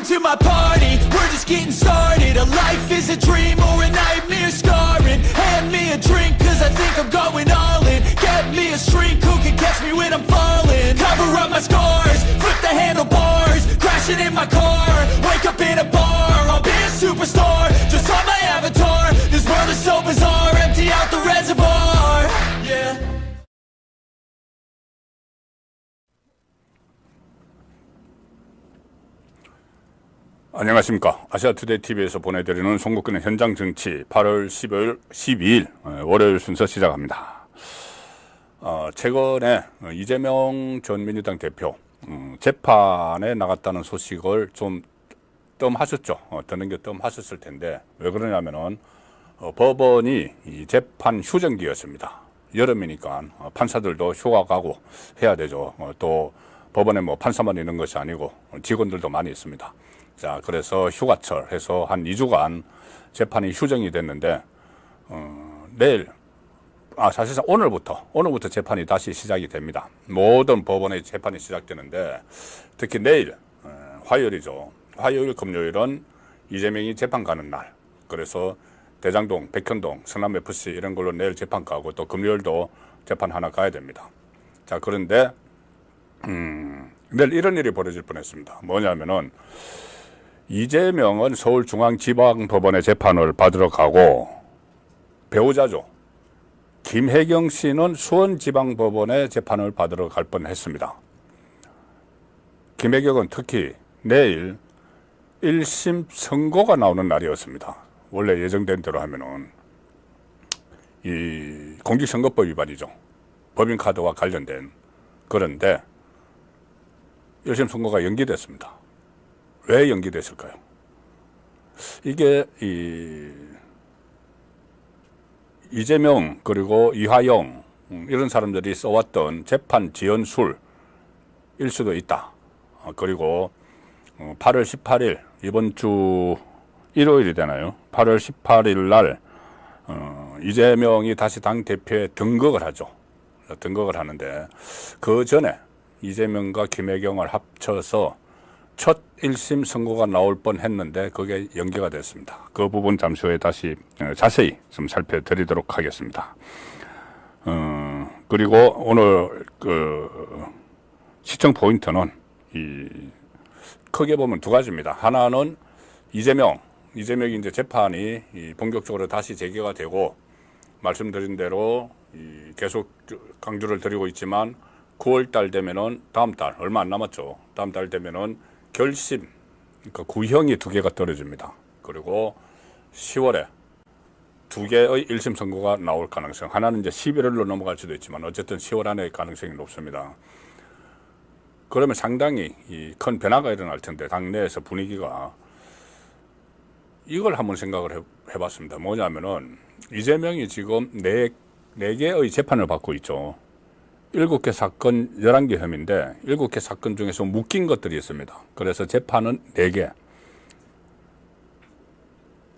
Welcome to my party, we're just getting started. A life is a dream or a nightmare scarring. Hand me a drink cause I think I'm going all in. Get me a shrink who can catch me when I'm falling. Cover up my scars, flip the handlebars. Crashing in my car, wake up in a bar. I'll be a superstar, just on my avatar. This world is so bizarre, empty out the reservoir. Yeah. 안녕하십니까. 아시아투데이TV에서 보내드리는 송국근의 현장정치 8월 12일 월요일 순서 시작합니다. 최근에 이재명 전 민주당 대표 재판에 나갔다는 소식을 좀 뜸하셨죠. 듣는 게 뜸하셨을 텐데 왜 그러냐면은 법원이 이 재판 휴전기였습니다. 여름이니까 판사들도 휴가 가고 해야 되죠. 또 법원에 뭐 판사만 있는 것이 아니고 직원들도 많이 있습니다. 자, 그래서 휴가철 해서 한 2주간 재판이 휴정이 됐는데, 내일, 사실상 오늘부터 재판이 다시 시작이 됩니다. 모든 법원의 재판이 시작되는데, 특히 내일, 화요일이죠. 화요일, 금요일은 이재명이 재판 가는 날. 그래서 대장동, 백현동, 성남FC 이런 걸로 내일 재판 가고 또 금요일도 재판 하나 가야 됩니다. 자, 그런데, 내일 이런 일이 벌어질 뻔했습니다. 뭐냐면은, 이재명은 서울중앙지방법원에 재판을 받으러 가고 배우자죠. 김혜경 씨는 수원지방법원에 재판을 받으러 갈 뻔했습니다. 김혜경은 특히 내일 1심 선고가 나오는 날이었습니다. 원래 예정된 대로 하면은 이 공직선거법 위반이죠. 법인카드와 관련된. 그런데 1심 선고가 연기됐습니다. 왜 연기됐을까요? 이게 이재명 그리고 이화영 이런 사람들이 써왔던 재판 지연술일 수도 있다. 그리고 8월 18일 이번 주 일요일이 되나요? 8월 18일 날 이재명이 다시 당대표에 등극을 하죠. 등극을 하는데 그 전에 이재명과 김혜경을 합쳐서 첫 1심 선고가 나올 뻔했는데 그게 연기가 됐습니다. 그 부분 잠시 후에 다시 자세히 좀 살펴드리도록 하겠습니다. 그리고 오늘 그 시청 포인트는 크게 보면 두 가지입니다. 하나는 이재명이 이제 재판이 본격적으로 다시 재개가 되고 말씀드린 대로 계속 강조를 드리고 있지만 9월 달 되면은 다음 달 얼마 안 남았죠. 다음 달 되면은 결심, 그러니까 구형이 2개가 떨어집니다. 그리고 10월에 2개의 1심 선고가 나올 가능성. 하나는 이제 11월로 넘어갈 수도 있지만 어쨌든 10월 안에 가능성이 높습니다. 그러면 상당히 큰 변화가 일어날 텐데 당내에서 분위기가 이걸 한번 생각을 해봤습니다. 뭐냐면은 이재명이 지금 4개의 재판을 받고 있죠. 7개 사건, 11개 혐의인데 7개 사건 중에서 묶인 것들이 있습니다. 그래서 재판은 4개.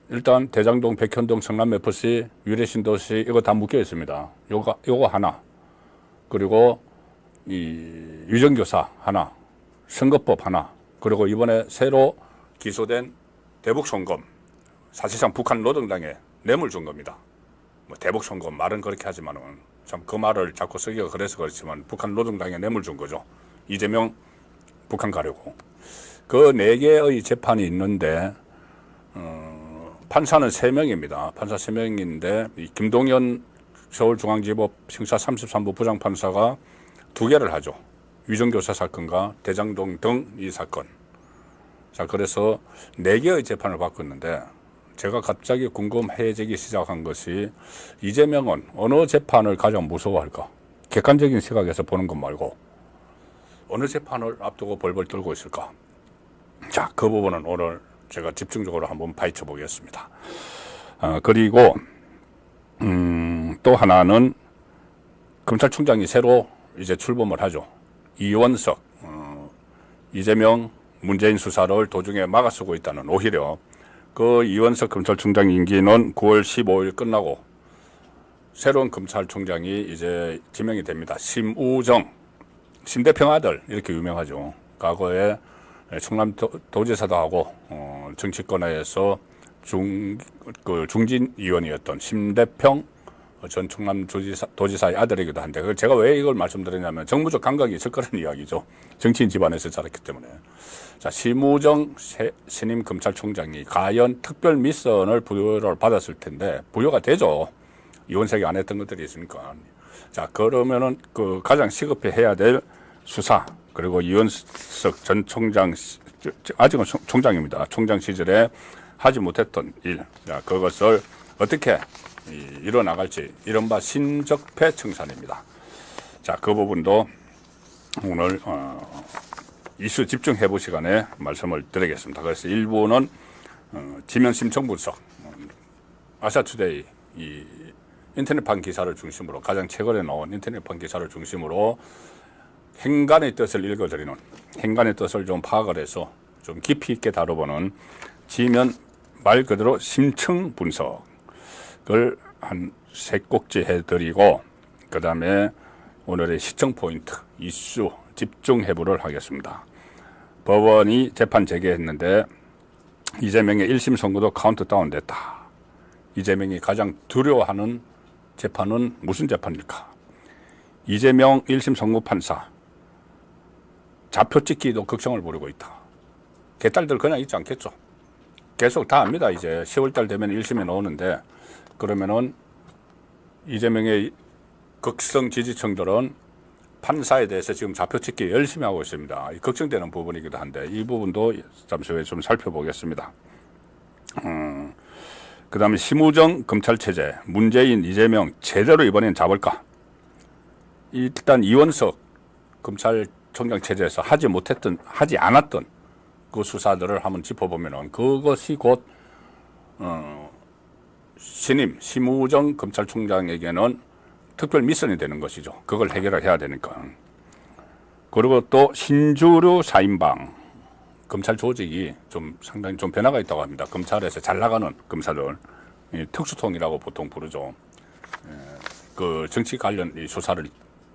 일단 대장동, 백현동, 성남FC, 위례신도시 이거 다 묶여 있습니다. 요거 하나. 그리고 이 유전교사 하나, 선거법 하나. 그리고 이번에 새로 기소된 대북송금. 사실상 북한 노동당에 뇌물 준 겁니다. 뭐 대북송금 말은 그렇게 하지만은 참 그 말을 자꾸 쓰기가 그래서 그렇지만 북한 노동당에 뇌물 준 거죠. 이재명 북한 가려고. 그 4개의 재판이 있는데 판사는 3명입니다. 판사 3명인데 김동연 서울중앙지법 형사 33부 부장판사가 2개를 하죠. 위정교사 사건과 대장동 등 이 사건. 자, 그래서 4개의 재판을 받고 있는데 제가 갑자기 궁금해지기 시작한 것이 이재명은 어느 재판을 가장 무서워할까? 객관적인 시각에서 보는 것 말고 어느 재판을 앞두고 벌벌 떨고 있을까? 자, 그 부분은 오늘 제가 집중적으로 한번 파헤쳐 보겠습니다. 그리고 또 하나는 검찰총장이 새로 이제 출범을 하죠. 이원석 이재명 문재인 수사를 도중에 막아쓰고 있다는 오히려 그 이원석 검찰총장 임기는 9월 15일 끝나고 새로운 검찰총장이 이제 지명이 됩니다. 심우정, 심대평 아들 이렇게 유명하죠. 과거에 충남도지사도 하고 정치권에서 중진위원이었던 심대평 전 충남도지사의 아들이기도 한데 제가 왜 이걸 말씀드리냐면 정무적 감각이 있을 거라는 이야기죠. 정치인 집안에서 자랐기 때문에. 자, 심우정 신임 검찰총장이 과연 특별 미션을 부여를 받았을 텐데 부여가 되죠. 이원석이 안 했던 것들이 있으니까. 자, 그러면은 그 가장 시급해 해야 될 수사 그리고 이원석 전 총장 아직은 총장입니다. 총장 시절에 하지 못했던 일, 자, 그것을 어떻게 이뤄나갈지 이른바 신적폐 청산입니다. 자, 그 부분도 오늘 이슈 집중해보 시간에 말씀을 드리겠습니다. 그래서 일부는 지면 심층 분석, 아시아투데이 이 인터넷판 기사를 중심으로 가장 최근에 나온 인터넷판 기사를 중심으로 행간의 뜻을 읽어드리는 행간의 뜻을 좀 파악을 해서 좀 깊이 있게 다뤄보는 지면 말 그대로 심층 분석을 한 3꼭지 해드리고 그 다음에 오늘의 시청 포인트 이슈 집중 해부를 하겠습니다. 법원이 재판 재개했는데 이재명의 1심 선고도 카운트다운 됐다. 이재명이 가장 두려워하는 재판은 무슨 재판일까? 이재명 1심 선고 판사 좌표 찍기도 걱정을 부리고 있다. 개딸들 그냥 있지 않겠죠. 계속 다 압니다. 이제 10월달 되면 1심에 나오는데 그러면은 이재명의 극성 지지층들은 판사에 대해서 지금 좌표 찍기 열심히 하고 있습니다. 걱정되는 부분이기도 한데 이 부분도 잠시 후에 좀 살펴보겠습니다. 그 다음에 심우정 검찰체제 문재인 이재명 제대로 이번엔 잡을까? 일단 이원석 검찰총장 체제에서 하지 않았던 그 수사들을 한번 짚어보면은 그것이 곧 신임 심우정 검찰총장에게는 특별 미션이 되는 것이죠. 그걸 해결을 해야 되니까. 그리고 또 신주류 4인방 검찰 조직이 좀 상당히 좀 변화가 있다고 합니다. 검찰에서 잘 나가는 검사들 특수통이라고 보통 부르죠. 그 정치 관련 수사를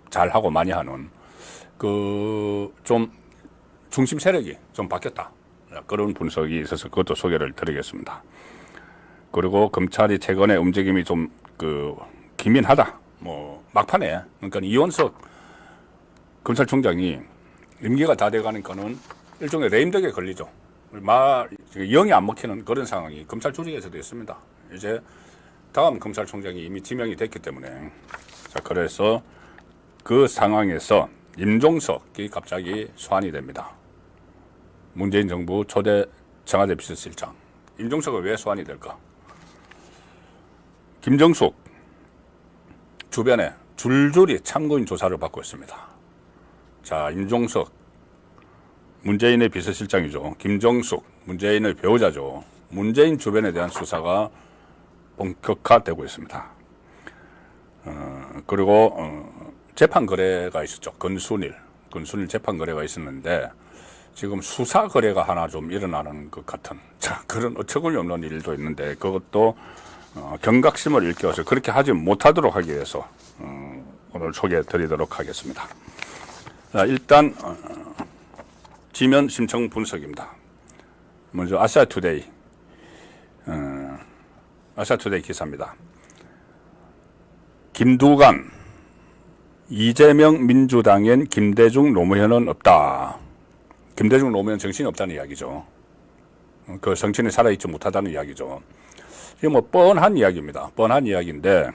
잘 하고 많이 하는 그 좀 중심 세력이 좀 바뀌었다. 그런 분석이 있어서 그것도 소개를 드리겠습니다. 그리고 검찰이 최근에 움직임이 좀 기민하다. 뭐 막판에 그러니까 이원석 검찰총장이 임기가 다 돼가니까는 일종의 레임덕에 걸리죠. 영이 안 먹히는 그런 상황이 검찰 조직에서도 있습니다. 이제 다음 검찰총장이 이미 지명이 됐기 때문에 자 그래서 그 상황에서 임종석이 갑자기 소환이 됩니다. 문재인 정부 초대 청와대 비서실장 임종석은 왜 소환이 될까? 김정숙 주변에 줄줄이 참고인 조사를 받고 있습니다. 자, 임종석 문재인의 비서실장이죠. 김정숙 문재인의 배우자죠. 문재인 주변에 대한 수사가 본격화되고 있습니다. 그리고 재판 거래가 있었죠. 건순일 재판 거래가 있었는데 지금 수사 거래가 하나 좀 일어나는 것 같은 자 그런 어처구니없는 일도 있는데 그것도 경각심을 일깨워서 그렇게 하지 못하도록 하기 위해서 오늘 소개해 드리도록 하겠습니다. 자, 일단 지면 심층 분석입니다. 먼저 아시아투데이 기사입니다. 김두관 이재명 민주당엔 김대중 노무현은 없다. 김대중 노무현 정신이 없다는 이야기죠. 그 정신이 살아있지 못하다는 이야기죠. 이게 뭐 뻔한 이야기입니다. 뻔한 이야기인데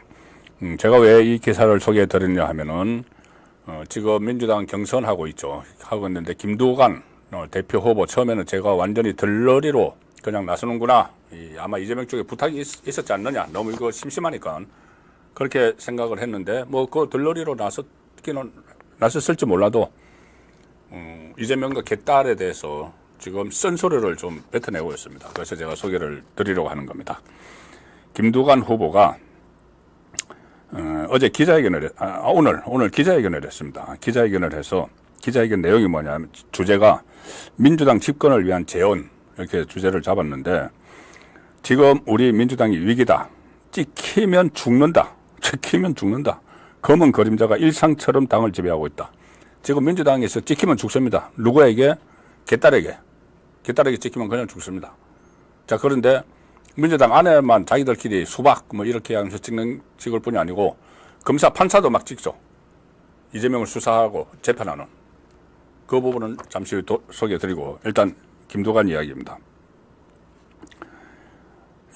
제가 왜 이 기사를 소개해 드렸냐 하면은 지금 민주당 경선하고 있죠. 하고 있는데 김두관 대표 후보 처음에는 제가 완전히 들러리로 그냥 나서는구나. 아마 이재명 쪽에 부탁이 있었지 않느냐. 너무 이거 심심하니까 그렇게 생각을 했는데 뭐 그 들러리로 나섰을지 몰라도 이재명과 개딸에 대해서 지금 쓴소리를 좀 뱉어내고 있습니다. 그래서 제가 소개를 드리려고 하는 겁니다. 김두관 후보가 어제 기자회견을 오늘 기자회견을 했습니다. 기자회견을 해서 기자회견 내용이 뭐냐면 주제가 민주당 집권을 위한 재원 이렇게 주제를 잡았는데 지금 우리 민주당이 위기다. 찍히면 죽는다. 검은 그림자가 일상처럼 당을 지배하고 있다. 지금 민주당에서 찍히면 죽습니다. 누구에게? 개딸에게. 깃다르게 찍히면 그냥 죽습니다. 자, 그런데 민주당 안에만 자기들끼리 수박 뭐 이렇게 하면서 찍을 뿐이 아니고 검사 판사도 막 찍죠. 이재명을 수사하고 재판하는 그 부분은 잠시 후에 소개해드리고 일단 김두관 이야기입니다.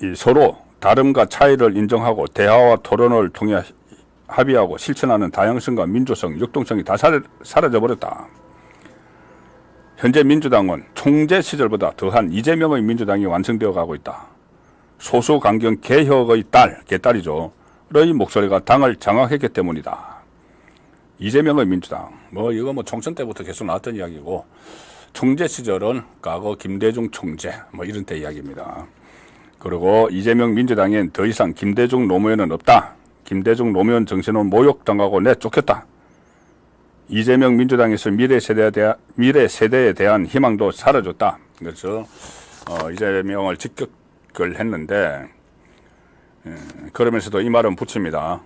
이 서로 다름과 차이를 인정하고 대화와 토론을 통해 합의하고 실천하는 다양성과 민주성, 융통성이 다 사라져버렸다. 현재 민주당은 총재 시절보다 더한 이재명의 민주당이 완성되어 가고 있다. 소수 강경 개혁의 개딸이죠. 의 목소리가 당을 장악했기 때문이다. 이재명의 민주당, 이거 총선 때부터 계속 나왔던 이야기고, 총재 시절은 과거 김대중 총재, 이런 때 이야기입니다. 그리고 이재명 민주당엔 더 이상 김대중 노무현은 없다. 김대중 노무현 정신은 모욕당하고 내쫓겼다. 이재명 민주당에서 미래 세대에 대한 희망도 사라졌다. 그래서 이재명을 직격을 했는데 그러면서도 이 말은 붙입니다.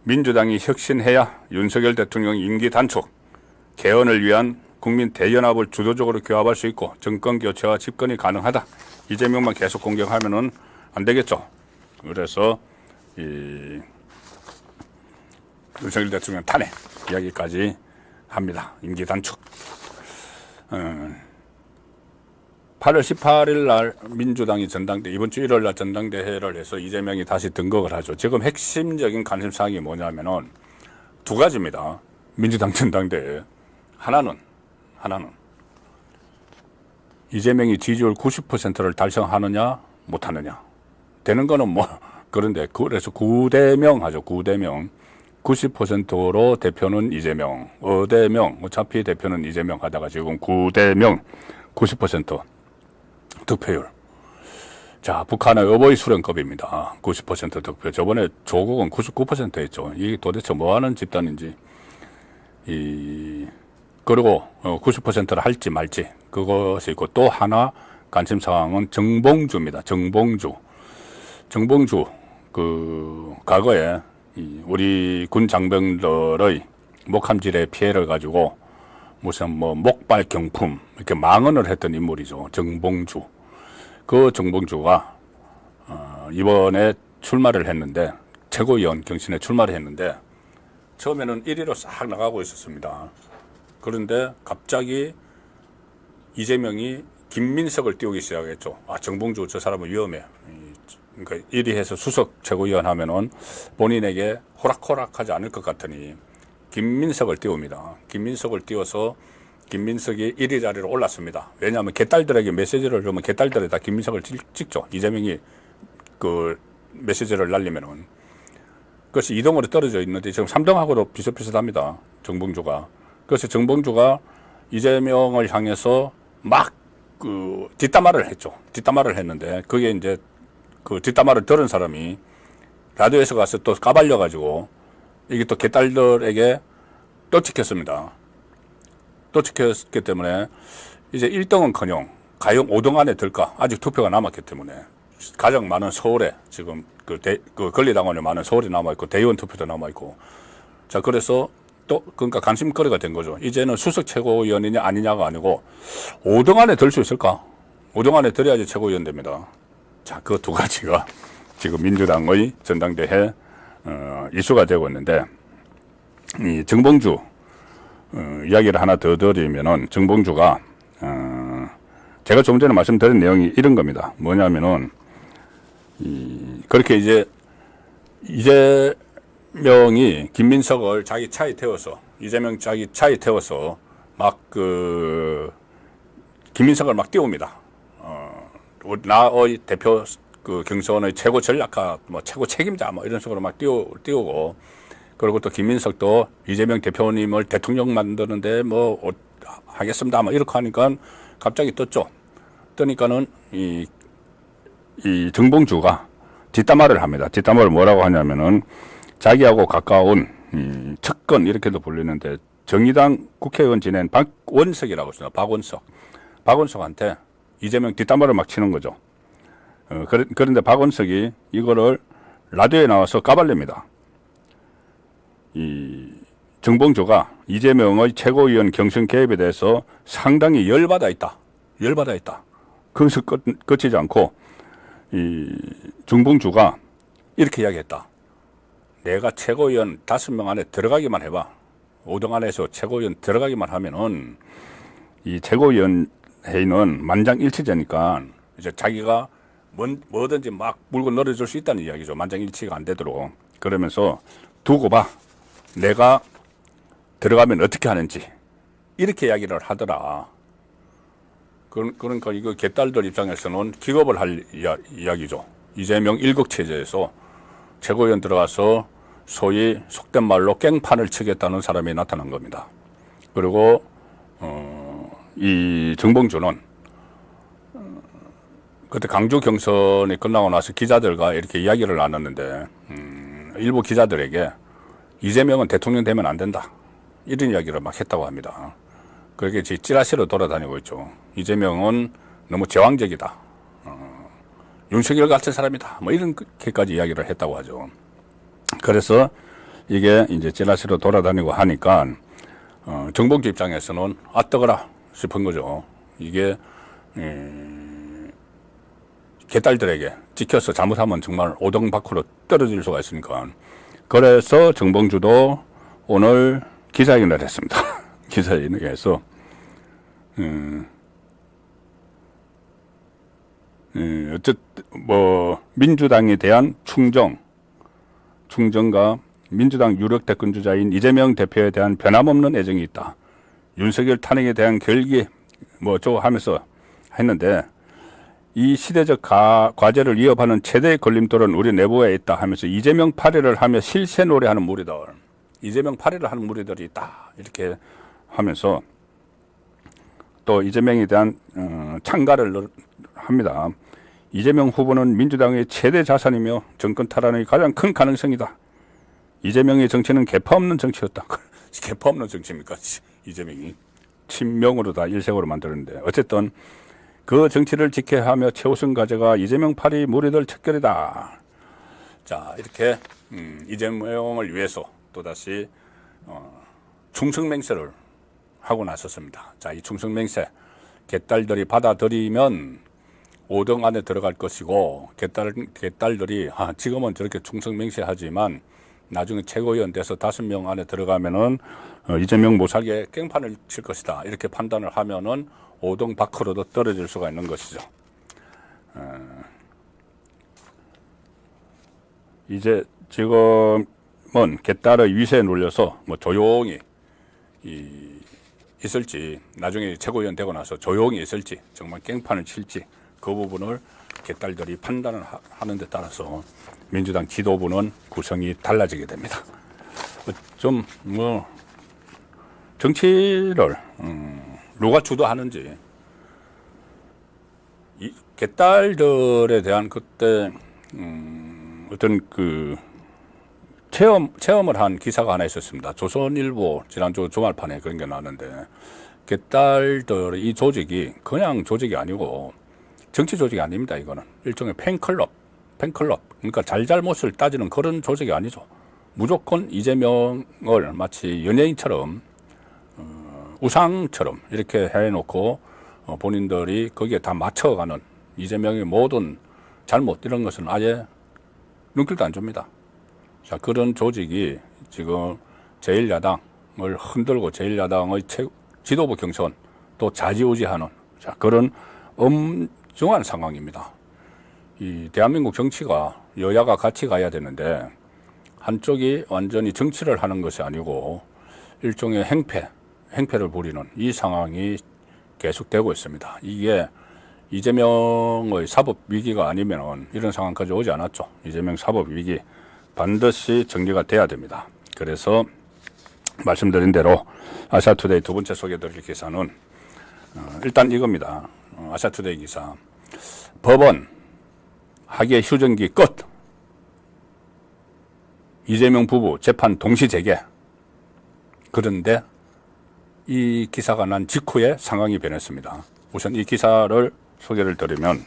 민주당이 혁신해야 윤석열 대통령 임기 단축, 개헌을 위한 국민 대연합을 주도적으로 규합할 수 있고 정권 교체와 집권이 가능하다. 이재명만 계속 공격하면은 안 되겠죠. 그래서 이 윤석열 대통령 탄핵 이야기까지 합니다. 임기 단축. 8월 18일 날 민주당이 이번 주 1월 날 전당대회를 해서 이재명이 다시 등극을 하죠. 지금 핵심적인 관심사항이 뭐냐면은 두 가지입니다. 민주당 전당대회. 하나는 이재명이 지지율 90%를 달성하느냐 못하느냐. 되는 거는 그런데 그래서 9대0 하죠. 9대0. 90%로 대표는 이재명, 5대0 어차피 대표는 이재명 하다가 지금 9대0 90% 득표율. 자, 북한의 어버이 수련급입니다. 90% 득표. 저번에 조국은 99% 했죠. 이게 도대체 뭐하는 집단인지. 그리고 90%를 할지 말지 그것이 있고 또 하나 관심사항은 정봉주입니다. 정봉주 과거에 우리 군 장병들의 목함질의 피해를 가지고 무슨 목발 경품 이렇게 망언을 했던 인물이죠. 정봉주. 그 정봉주가 이번에 출마를 했는데 최고위원 경선에 출마를 했는데 처음에는 1위로 싹 나가고 있었습니다. 그런데 갑자기 이재명이 김민석을 띄우기 시작했죠. 정봉주 저 사람은 위험해. 그러니까 1위 해서 수석 최고위원 하면은 본인에게 호락호락하지 않을 것 같으니 김민석을 띄웁니다. 김민석을 띄워서 김민석이 1위 자리로 올랐습니다. 왜냐하면 개딸들에게 메시지를 주면 개딸들에다 김민석을 찍죠. 이재명이 그 메시지를 날리면은. 그래서 2등으로 떨어져 있는데 지금 3등하고도 비슷비슷합니다. 정봉주가. 그래서 정봉주가 이재명을 향해서 막 뒷담화를 했죠. 뒷담화를 했는데 그게 이제 그 뒷담화를 들은 사람이 라디오에서 가서 또 까발려가지고 이게 또 개딸들에게 또 찍혔습니다. 또 찍혔기 때문에 이제 1등은커녕 가용 5등 안에 들까? 아직 투표가 남았기 때문에 가장 많은 서울에 지금 그 권리당원이 많은 서울에 남아있고 대의원 투표도 남아있고 자 그래서 또 그러니까 관심거리가 된 거죠. 이제는 수석 최고위원이냐 아니냐가 아니고 5등 안에 들 수 있을까? 5등 안에 들어야지 최고위원 됩니다. 자, 그 두 가지가 지금 민주당의 전당대회 이슈가 되고 있는데 이 정봉주 이야기를 하나 더 드리면은 정봉주가 제가 좀 전에 말씀드린 내용이 이런 겁니다. 뭐냐면은 그렇게 이제 이재명이 김민석을 자기 차에 태워서 막 김민석을 막 띄웁니다. 나의 대표 경선의 최고 전략가, 최고 책임자, 이런 식으로 막 띄우고, 그리고 또 김민석도 이재명 대표님을 대통령 만드는데 하겠습니다. 이렇게 하니까 갑자기 떴죠. 뜨니까는 이 정봉주가 뒷담화를 합니다. 뒷담화를 뭐라고 하냐면은 자기하고 가까운 측근 이렇게도 불리는데 정의당 국회의원 지낸 박원석이라고 있습니다. 박원석한테 이재명 뒷담화를 막 치는 거죠. 그런데 박원석이 이거를 라디오에 나와서 까발립니다. 이 정봉주가 이재명의 최고위원 경선 개입에 대해서 상당히 열받아 있다. 열받아 있다. 거기서 그치지 않고 이 정봉주가 이렇게 이야기했다. 내가 최고위원 5명 안에 들어가기만 해봐. 5등 안에서 최고위원 들어가기만 하면은 이 최고위원 회의는 만장일치제니까 이제 자기가 뭐든지 막 물고 늘어줄 수 있다는 이야기죠. 만장일치가 안 되도록. 그러면서 두고 봐. 내가 들어가면 어떻게 하는지. 이렇게 이야기를 하더라. 그러니까 이거 개딸들 입장에서는 기겁을 할 이야기죠. 이재명 일극체제에서 최고위원 들어가서 소위 속된 말로 깽판을 치겠다는 사람이 나타난 겁니다. 그리고 이 정봉주는 그때 강주 경선이 끝나고 나서 기자들과 이렇게 이야기를 나눴는데 일부 기자들에게 이재명은 대통령 되면 안 된다. 이런 이야기를 막 했다고 합니다. 그렇게 찌라시로 돌아다니고 있죠. 이재명은 너무 제왕적이다. 윤석열 같은 사람이다. 뭐 이렇게까지 이야기를 했다고 하죠. 그래서 이게 이제 찌라시로 돌아다니고 하니까 정봉주 입장에서는 아 뜨거라 싶은 거죠. 이게 개딸들에게 찍혀서 잘못하면 정말 5등 밖으로 떨어질 수가 있으니까. 그래서 정봉주도 오늘 기자회견을 했습니다. 기자회견을 해서 어쨌든 뭐 민주당에 대한 충정과 민주당 유력 대권주자인 이재명 대표에 대한 변함없는 애정이 있다. 윤석열 탄핵에 대한 결기 뭐 어쩌고 하면서 했는데 이 시대적 과제를 위협하는 최대의 걸림돌은 우리 내부에 있다 하면서 이재명 파리를 하며 실세 노래하는 무리들, 이재명 파리를 하는 무리들이 있다 이렇게 하면서 또 이재명에 대한 찬가를 합니다. 이재명 후보는 민주당의 최대 자산이며 정권 탈환의 가장 큰 가능성이다. 이재명의 정치는 개파 없는 정치였다. 개파 없는 정치입니까? 이재명이 친명으로 다 일색으로 만들었는데 어쨌든 그 정치를 지켜야 하며 최우선 과제가 이재명 파리 무리들 척결이다. 자 이렇게 이재명을 위해서 또다시 충성맹세를 하고 나섰습니다. 자, 이 충성맹세 개딸들이 받아들이면 5등 안에 들어갈 것이고 개딸들이 지금은 저렇게 충성맹세하지만 나중에 최고위원 돼서 5명 안에 들어가면은 이재명 못 살게 깽판을 칠 것이다. 이렇게 판단을 하면은 5등 밖으로도 떨어질 수가 있는 것이죠. 이제 지금은 개딸의 위세에 놀려서 뭐 조용히 있을지 나중에 최고위원 되고 나서 조용히 있을지 정말 깽판을 칠지 그 부분을 개딸들이 판단을 하는 데 따라서 민주당 지도부는 구성이 달라지게 됩니다. 좀 뭐 정치를 누가 주도하는지 이 개딸들에 대한 그때 어떤 그 체험을 한 기사가 하나 있었습니다. 조선일보 지난주 주말판에 그런 게 나왔는데 개딸들 이 조직이 그냥 조직이 아니고 정치 조직이 아닙니다. 이거는 일종의 팬클럽 그러니까 잘잘못을 따지는 그런 조직이 아니죠. 무조건 이재명을 마치 연예인처럼 우상처럼 이렇게 해놓고 본인들이 거기에 다 맞춰가는 이재명의 모든 잘못 이런 것은 아예 눈길도 안 줍니다. 자, 그런 조직이 지금 제1야당을 흔들고 제1야당의 지도부 경선 또 좌지우지하는 자, 그런 엄중한 상황입니다. 이 대한민국 정치가 여야가 같이 가야 되는데 한쪽이 완전히 정치를 하는 것이 아니고 일종의 행패를 부리는 이 상황이 계속되고 있습니다. 이게 이재명의 사법 위기가 아니면 이런 상황까지 오지 않았죠. 이재명 사법 위기 반드시 정리가 돼야 됩니다. 그래서 말씀드린 대로 아시아투데이 두 번째 소개해드릴 기사는 일단 이겁니다. 아시아투데이 기사 법원 학예 휴전기 끝 이재명 부부 재판 동시 재개. 그런데 이 기사가 난 직후에 상황이 변했습니다. 우선 이 기사를 소개를 드리면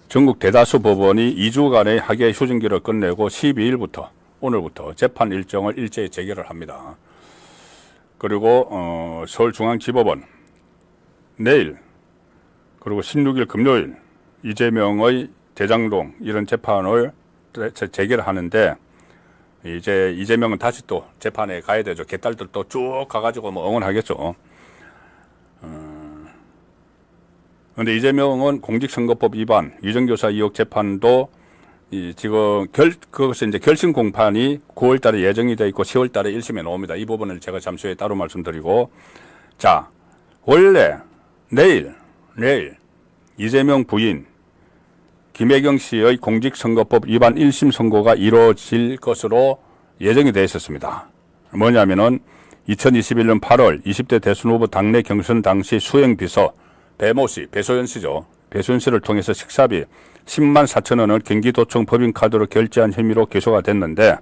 전국 대다수 법원이 2주간의 학예 휴전기를 끝내고 12일부터 오늘부터 재판 일정을 일제히 재개를 합니다. 그리고 서울중앙지법원 내일 그리고 16일 금요일 이재명의 대장동 이런 재판을 재개를 하는데 이제 이재명은 다시 또 재판에 가야 되죠. 개딸들도 쭉 가가지고 뭐 응원하겠죠. 그런데 이재명은 공직선거법 위반, 위정교사 의혹 재판도 지금 그것이 이제 결심 공판이 9월달에 예정이 돼 있고 10월달에 1심에 나옵니다. 이 부분을 제가 잠시 후에 따로 말씀드리고, 자 원래 내일 이재명 부인 김혜경 씨의 공직선거법 위반 1심 선고가 이루어질 것으로 예정이 되어 있었습니다. 뭐냐면은 2021년 8월 20대 대선 후보 당내 경선 당시 수행비서 배모 씨, 배소연 씨죠. 배소연 씨를 통해서 식사비 10만 4천 원을 경기도청 법인카드로 결제한 혐의로 기소가 됐는데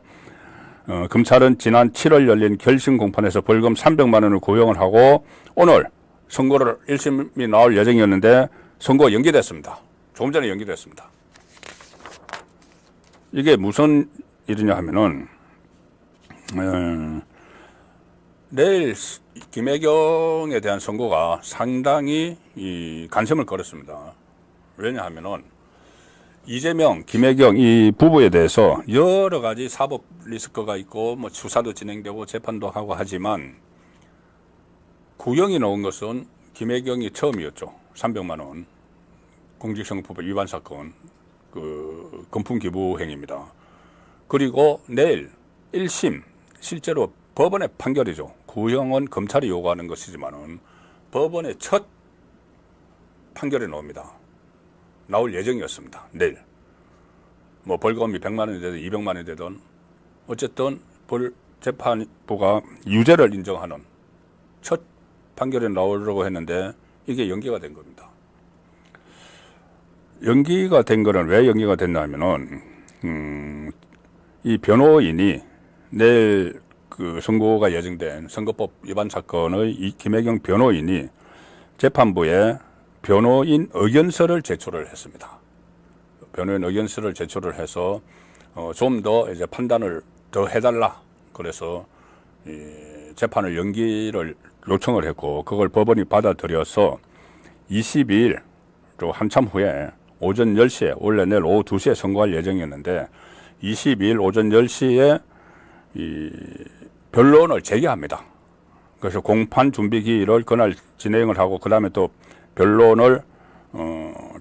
검찰은 지난 7월 열린 결심 공판에서 벌금 300만 원을 구형을 하고 오늘 선고를 1심이 나올 예정이었는데 선고가 연기됐습니다. 조금 전에 연기됐습니다. 이게 무슨 일이냐 하면은 내일 김혜경에 대한 선고가 상당히 관심을 끌었습니다. 왜냐하면은 이재명, 김혜경 이 부부에 대해서 여러 가지 사법 리스크가 있고 뭐 수사도 진행되고 재판도 하고 하지만 구형이 나온 것은 김혜경이 처음이었죠. 300만 원 공직선거법 위반 사건 그 금품 기부 행위입니다. 그리고 내일 1심 실제로 법원의 판결이죠. 구형은 검찰이 요구하는 것이지만은 법원의 첫 판결이 나옵니다. 나올 예정이었습니다. 내일. 뭐 벌금이 100만 원이 되든 200만 원이 되든 어쨌든 재판부가 유죄를 인정하는 첫 판결이 나오려고 했는데 이게 연기가 된 겁니다. 연기가 된 거는 왜 연기가 됐나 하면은 이 변호인이 내일 그 선고가 예정된 선거법 위반 사건의 이 김혜경 변호인이 재판부에 변호인 의견서를 제출을 했습니다. 변호인 의견서를 제출을 해서 좀 더 이제 판단을 더 해달라. 그래서 이 재판을 연기를 요청을 했고 그걸 법원이 받아들여서 22일 또 한참 후에 오전 10시에 원래 내일 오후 2시에 선고할 예정이었는데 22일 오전 10시에 이 변론을 재개합니다. 그래서 공판 준비 기일을 그날 진행을 하고 그 다음에 또 변론을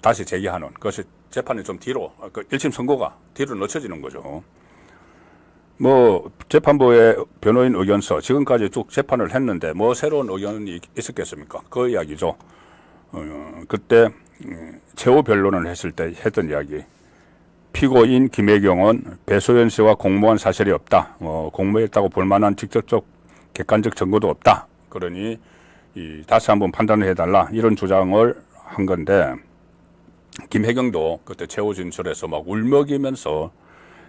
다시 재개하는 그것이 재판이 좀 뒤로 그 1심 선고가 뒤로 늦춰지는 거죠. 뭐 재판부의 변호인 의견서 지금까지 쭉 재판을 했는데 뭐 새로운 의견이 있었겠습니까? 그 이야기죠. 그때 최후 변론을 했을 때 했던 이야기. 피고인 김혜경은 배소연 씨와 공모한 사실이 없다. 공모했다고 볼 만한 직접적 객관적 증거도 없다. 그러니 다시 한번 판단을 해달라. 이런 주장을 한 건데 김혜경도 그때 최후 진술에서 막 울먹이면서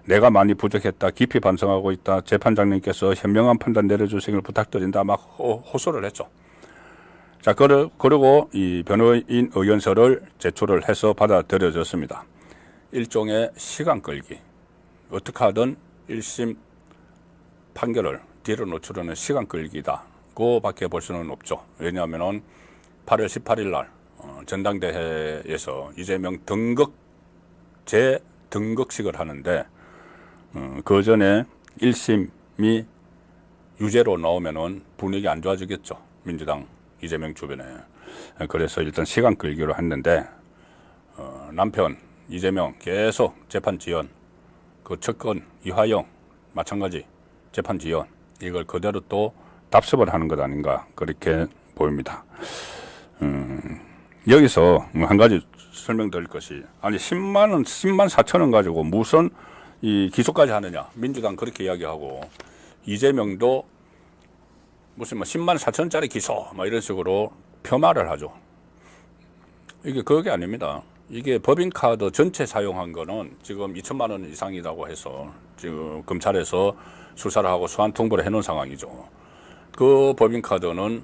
내가 많이 부족했다. 깊이 반성하고 있다. 재판장님께서 현명한 판단 내려주시길 부탁드린다. 막 호소를 했죠. 자, 그리고 이 변호인 의견서를 제출을 해서 받아들여졌습니다. 일종의 시간 끌기. 어떻게 하든 1심 판결을 뒤로 노출하는 시간 끌기다고 밖에 볼 수는 없죠. 왜냐하면 8월 18일 날 전당대회에서 이재명 재등극식을 하는데 그 전에 1심이 유죄로 나오면은 분위기 안 좋아지겠죠. 민주당 이재명 주변에. 그래서 일단 시간 끌기로 했는데 남편 이재명 계속 재판 지연, 그 측근 이화영 마찬가지 재판 지연, 이걸 그대로 또 답습을 하는 것 아닌가 그렇게 보입니다. 여기서 한 가지 설명드릴 것이 아니 10만 4천 원 가지고 무슨 이 기소까지 하느냐. 민주당 그렇게 이야기하고 이재명도 무슨 뭐 10만 4천짜리 기소 뭐 이런 식으로 폄하를 하죠. 이게 그게 아닙니다. 이게 법인카드 전체 사용한 거는 지금 2천만 원 이상이라고 해서 지금 검찰에서 수사를 하고 소환 통보를 해놓은 상황이죠. 그 법인카드는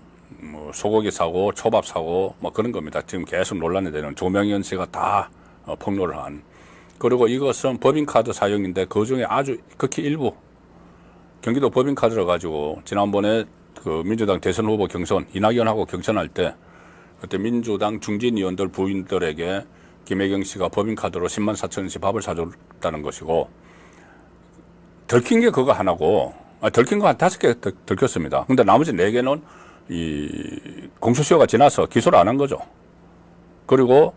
뭐 소고기 사고 초밥 사고 뭐 그런 겁니다. 지금 계속 논란이 되는 조명현 씨가 다 폭로를 한. 그리고 이것은 법인카드 사용인데 그중에 아주 극히 일부 경기도 법인카드를 가지고 지난번에 그 민주당 대선 후보 경선 이낙연하고 경선할 때 그때 민주당 중진 의원들 부인들에게 김혜경 씨가 법인카드로 10만 4천 원씩 밥을 사줬다는 것이고, 들킨 게 그거 하나고, 들킨 거 한 5개 들켰습니다. 근데 나머지 4개는 이 공소시효가 지나서 기소를 안 한 거죠. 그리고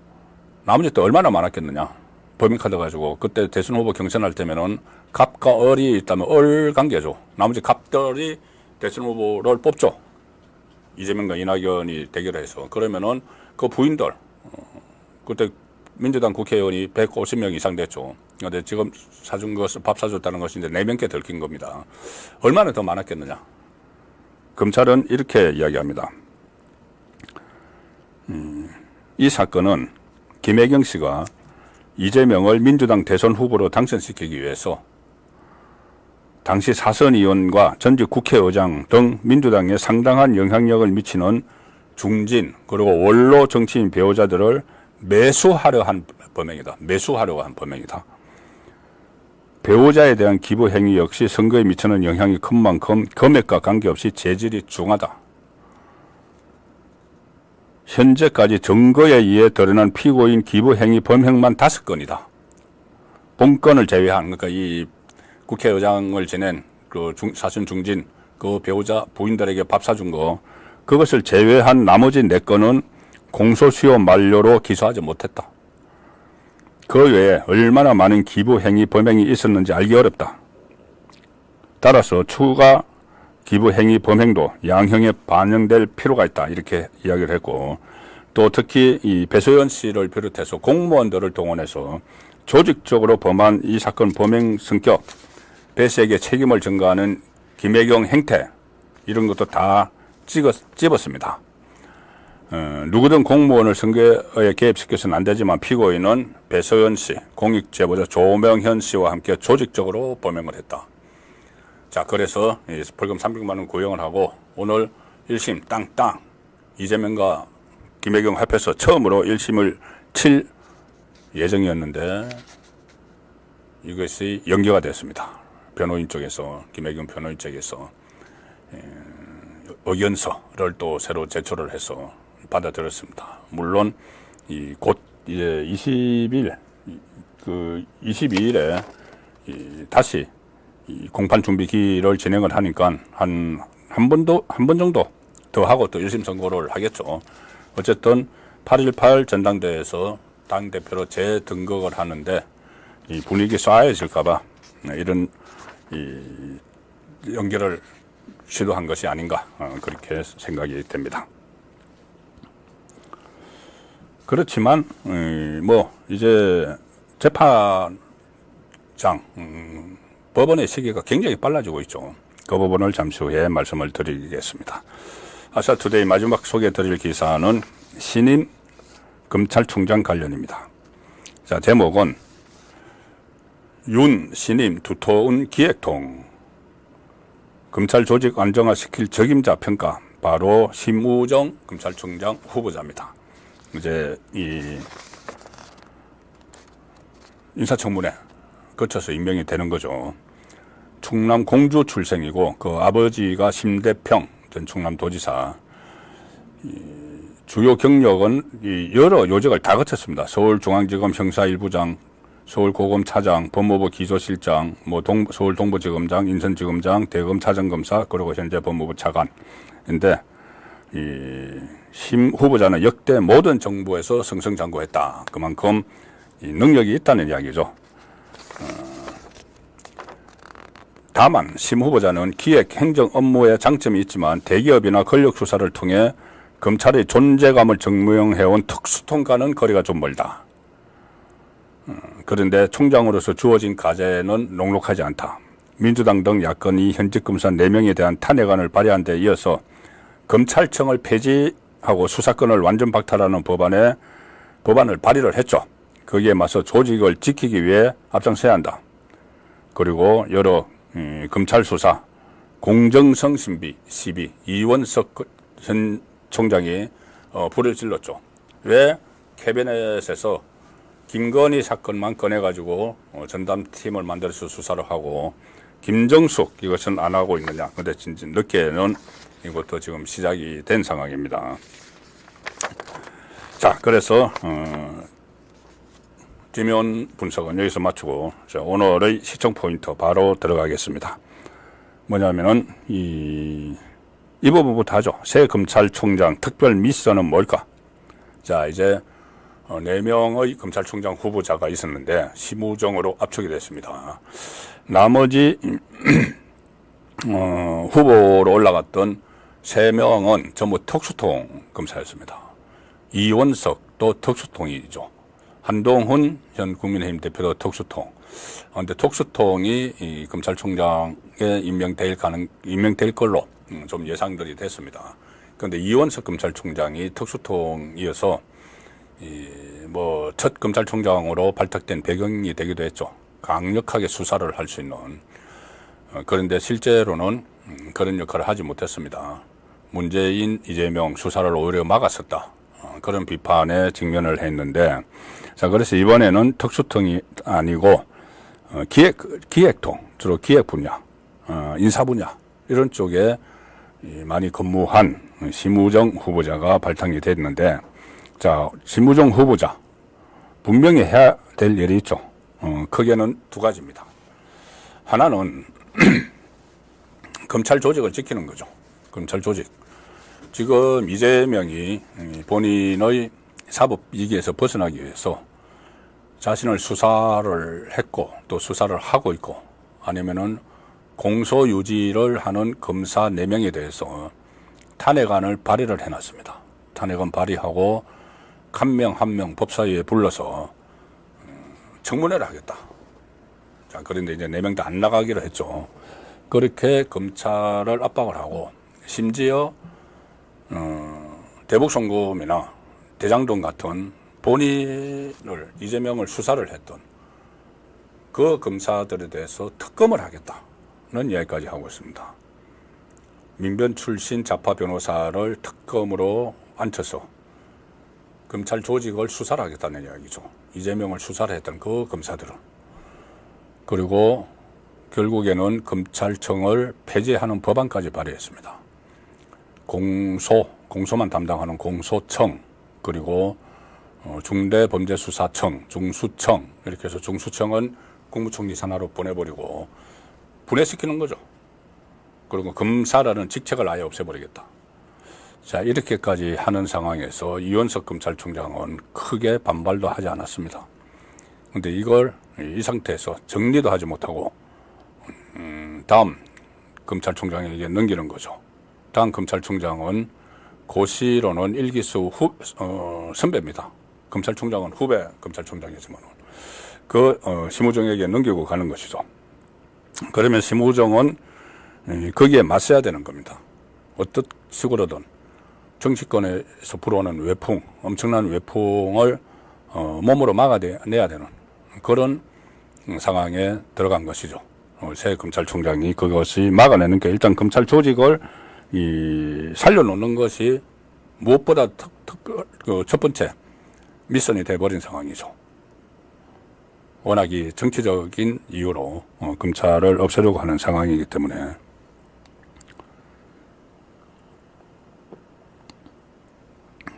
나머지 또 얼마나 많았겠느냐. 법인카드 가지고 그때 대선 후보 경선할 때면은 갑과 을이 있다면 을 관계죠. 나머지 갑들이 대선 후보를 뽑죠. 이재명과 이낙연이 대결해서. 그러면은 그 부인들, 그때 민주당 국회의원이 150명 이상 됐죠. 근데 지금 사준 것을 밥 사줬다는 것인데 4명께 들킨 겁니다. 얼마나 더 많았겠느냐. 검찰은 이렇게 이야기합니다. 이 사건은 김혜경 씨가 이재명을 민주당 대선 후보로 당선시키기 위해서 당시 사선 의원과 전직 국회의장 등 민주당에 상당한 영향력을 미치는 중진 그리고 원로 정치인 배우자들을 매수하려 한 범행이다. 매수하려고 한 범행이다. 배우자에 대한 기부 행위 역시 선거에 미치는 영향이 큰 만큼 금액과 관계없이 재질이 중하다. 현재까지 증거에 의해 드러난 피고인 기부 행위 범행만 5건이다. 본건을 제외한, 그러니까 이 국회의장을 지낸 그 사선 중진 그 배우자 부인들에게 밥 사준 거, 그것을 제외한 나머지 4건은 공소시효 만료로 기소하지 못했다. 그 외에 얼마나 많은 기부 행위 범행이 있었는지 알기 어렵다. 따라서 추가 기부 행위 범행도 양형에 반영될 필요가 있다. 이렇게 이야기를 했고, 또 특히 이 배소연 씨를 비롯해서 공무원들을 동원해서 조직적으로 범한 이 사건 범행 성격, 배 씨에게 책임을 전가하는 김혜경 행태, 이런 것도 다 집었습니다. 누구든 공무원을 선거에 개입시켜서는 안 되지만 피고인은 배소연 씨, 공익제보자 조명현 씨와 함께 조직적으로 범행을 했다. 자, 그래서 벌금 300만 원 구형을 하고 오늘 1심 땅땅 이재명과 김혜경 합해서 처음으로 1심을 칠 예정이었는데 이것이 연기가 됐습니다. 변호인 쪽에서, 김혜경 변호인 쪽에서 의견서를 또 새로 제출을 해서 받아들였습니다. 물론 곧 이제 22일에 다시 공판 준비기를 진행을 하니까 한 번 정도 더 하고 또 1심 선고를 하겠죠. 어쨌든 8.18 전당대회에서 당대표로 재등극을 하는데 이 분위기 쏴해질까봐 이런 연기를 시도한 것이 아닌가, 그렇게 생각이 됩니다. 그렇지만 이제 재판장 법원의 시기가 굉장히 빨라지고 있죠. 그 부분을 잠시 후에 말씀을 드리겠습니다. 아시아투데이 마지막 소개해드릴 기사는 신임 검찰총장 관련입니다. 자, 제목은 윤 신임 두터운 기획통, 검찰 조직 안정화시킬 적임자 평가, 바로 심우정 검찰총장 후보자입니다. 이제 이 인사청문회 거쳐서 임명이 되는 거죠. 충남 공주 출생이고 그 아버지가 심대평 전 충남도지사. 주요 경력은 여러 요직을 다 거쳤습니다. 서울중앙지검 형사 1부장, 서울고검차장, 법무부 기소실장, 서울 동부지검장, 인천지검장, 대검 차장검사, 그리고 현재 법무부 차관인데 심 후보자는 역대 모든 정부에서 승승장구했다. 그만큼 능력이 있다는 이야기죠. 다만 심 후보자는 기획 행정 업무에 장점이 있지만 대기업이나 권력 수사를 통해 검찰의 존재감을 증명해온 특수통과는 거리가 좀 멀다. 그런데 총장으로서 주어진 과제는 녹록하지 않다. 민주당 등 야권이 현직 검사 4명에 대한 탄핵안을 발의한 데 이어서 검찰청을 폐지하고 수사권을 완전 박탈하는 법안을 발의를 했죠. 거기에 맞서 조직을 지키기 위해 앞장서야 한다. 그리고 여러 검찰 수사, 공정성 시비 이원석 전 총장이 불을 질렀죠. 왜 캐비넷에서 김건희 사건만 꺼내가지고 전담팀을 만들어서 수사를 하고 김정숙 이것은 안 하고 있느냐. 근데 진짜 늦게는 이것도 지금 시작이 된 상황입니다. 자, 그래서 지면 분석은 여기서 마치고 자, 오늘의 시청 포인트 바로 들어가겠습니다. 뭐냐면은 이 부분부터 하죠. 새 검찰총장 특별 미션은 뭘까? 자, 이제 4명의 검찰총장 후보자가 있었는데 심우정으로 압축이 됐습니다. 나머지 후보로 올라갔던 3명은 전부 특수통 검사였습니다. 이원석도 특수통이죠. 한동훈 전 국민의힘 대표도 특수통. 그런데 특수통이 이 검찰총장에 임명될 걸로 좀 예상들이 됐습니다. 그런데 이원석 검찰총장이 특수통이어서 첫 검찰총장으로 발탁된 배경이 되기도 했죠. 강력하게 수사를 할 수 있는. 그런데 실제로는 그런 역할을 하지 못했습니다. 문재인, 이재명 수사를 오히려 막았었다. 그런 비판에 직면을 했는데, 자, 그래서 이번에는 특수통이 아니고, 기획통, 주로 기획 분야, 인사 분야, 이런 쪽에 많이 근무한 심우정 후보자가 발탁이 됐는데, 자, 심우정 후보자, 분명히 해야 될 일이 있죠. 크게는 2가지입니다. 하나는, 검찰 조직을 지키는 거죠. 검찰 조직. 지금 이재명이 본인의 사법 위기에서 벗어나기 위해서 자신을 수사를 했고 또 수사를 하고 있고 아니면은 공소 유지를 하는 검사 4명에 대해서 탄핵안을 발의를 해놨습니다. 탄핵안 발의하고 한 명 한 명 법사위에 불러서 청문회를 하겠다. 자, 그런데 이제 4명 다 안 나가기로 했죠. 그렇게 검찰을 압박을 하고 심지어 대북송금이나 대장동 같은 본인을 이재명을 수사를 했던 그 검사들에 대해서 특검을 하겠다는 이야기까지 하고 있습니다. 민변 출신 좌파 변호사를 특검으로 앉혀서 검찰 조직을 수사를 하겠다는 이야기죠. 이재명을 수사를 했던 그 검사들은. 그리고 결국에는 검찰청을 폐지하는 법안까지 발의했습니다. 공소만 담당하는 공소청, 그리고 중대범죄수사청, 중수청, 이렇게 해서 중수청은 국무총리 산하로 보내버리고 분해시키는 거죠. 그리고 검사라는 직책을 아예 없애버리겠다. 자, 이렇게까지 하는 상황에서 이원석 검찰총장은 크게 반발도 하지 않았습니다. 근데 이걸 이 상태에서 정리도 하지 못하고 다음 검찰총장에게 넘기는 거죠. 다음 검찰총장은 고시로는 1기수 선배입니다. 검찰총장은 후배 검찰총장이지만 심우정에게 넘기고 가는 것이죠. 그러면 심우정은 거기에 맞서야 되는 겁니다. 어떤 식으로든 정치권에서 불어오는 외풍, 엄청난 외풍을 몸으로 막아내야 되는 그런 상황에 들어간 것이죠. 새 검찰총장이 그것이 막아내는 게 일단 검찰 조직을 살려놓는 것이 무엇보다 첫 번째 미션이 돼버린 상황이죠. 워낙 이 정치적인 이유로 검찰을 없애려고 하는 상황이기 때문에.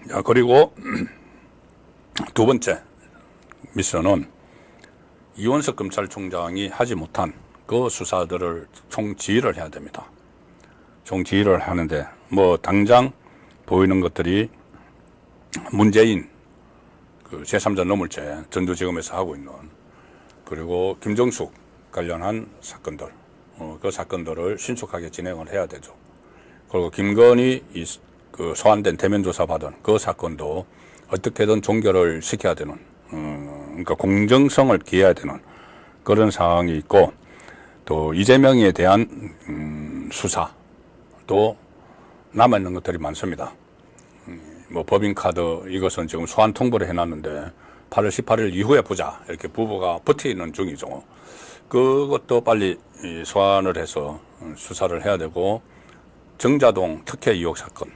자, 그리고 2번째 미션은 이원석 검찰총장이 하지 못한 그 수사들을 총지휘를 해야 됩니다. 총지휘를 하는데 당장 보이는 것들이 문재인 제3자 뇌물죄 전주지검에서 하고 있는, 그리고 김정숙 관련한 사건들, 그 사건들을 신속하게 진행을 해야 되죠. 그리고 김건희 소환된 대면 조사 받은 그 사건도 어떻게든 종결을 시켜야 되는, 그러니까 공정성을 기해야 되는 그런 상황이 있고, 또 이재명에 대한 수사도 남아있는 것들이 많습니다. 법인카드 이것은 지금 소환 통보를 해놨는데 8월 18일 이후에 보자 이렇게 부부가 버티는 중이죠. 그것도 빨리 소환을 해서 수사를 해야 되고, 정자동 특혜 의혹 사건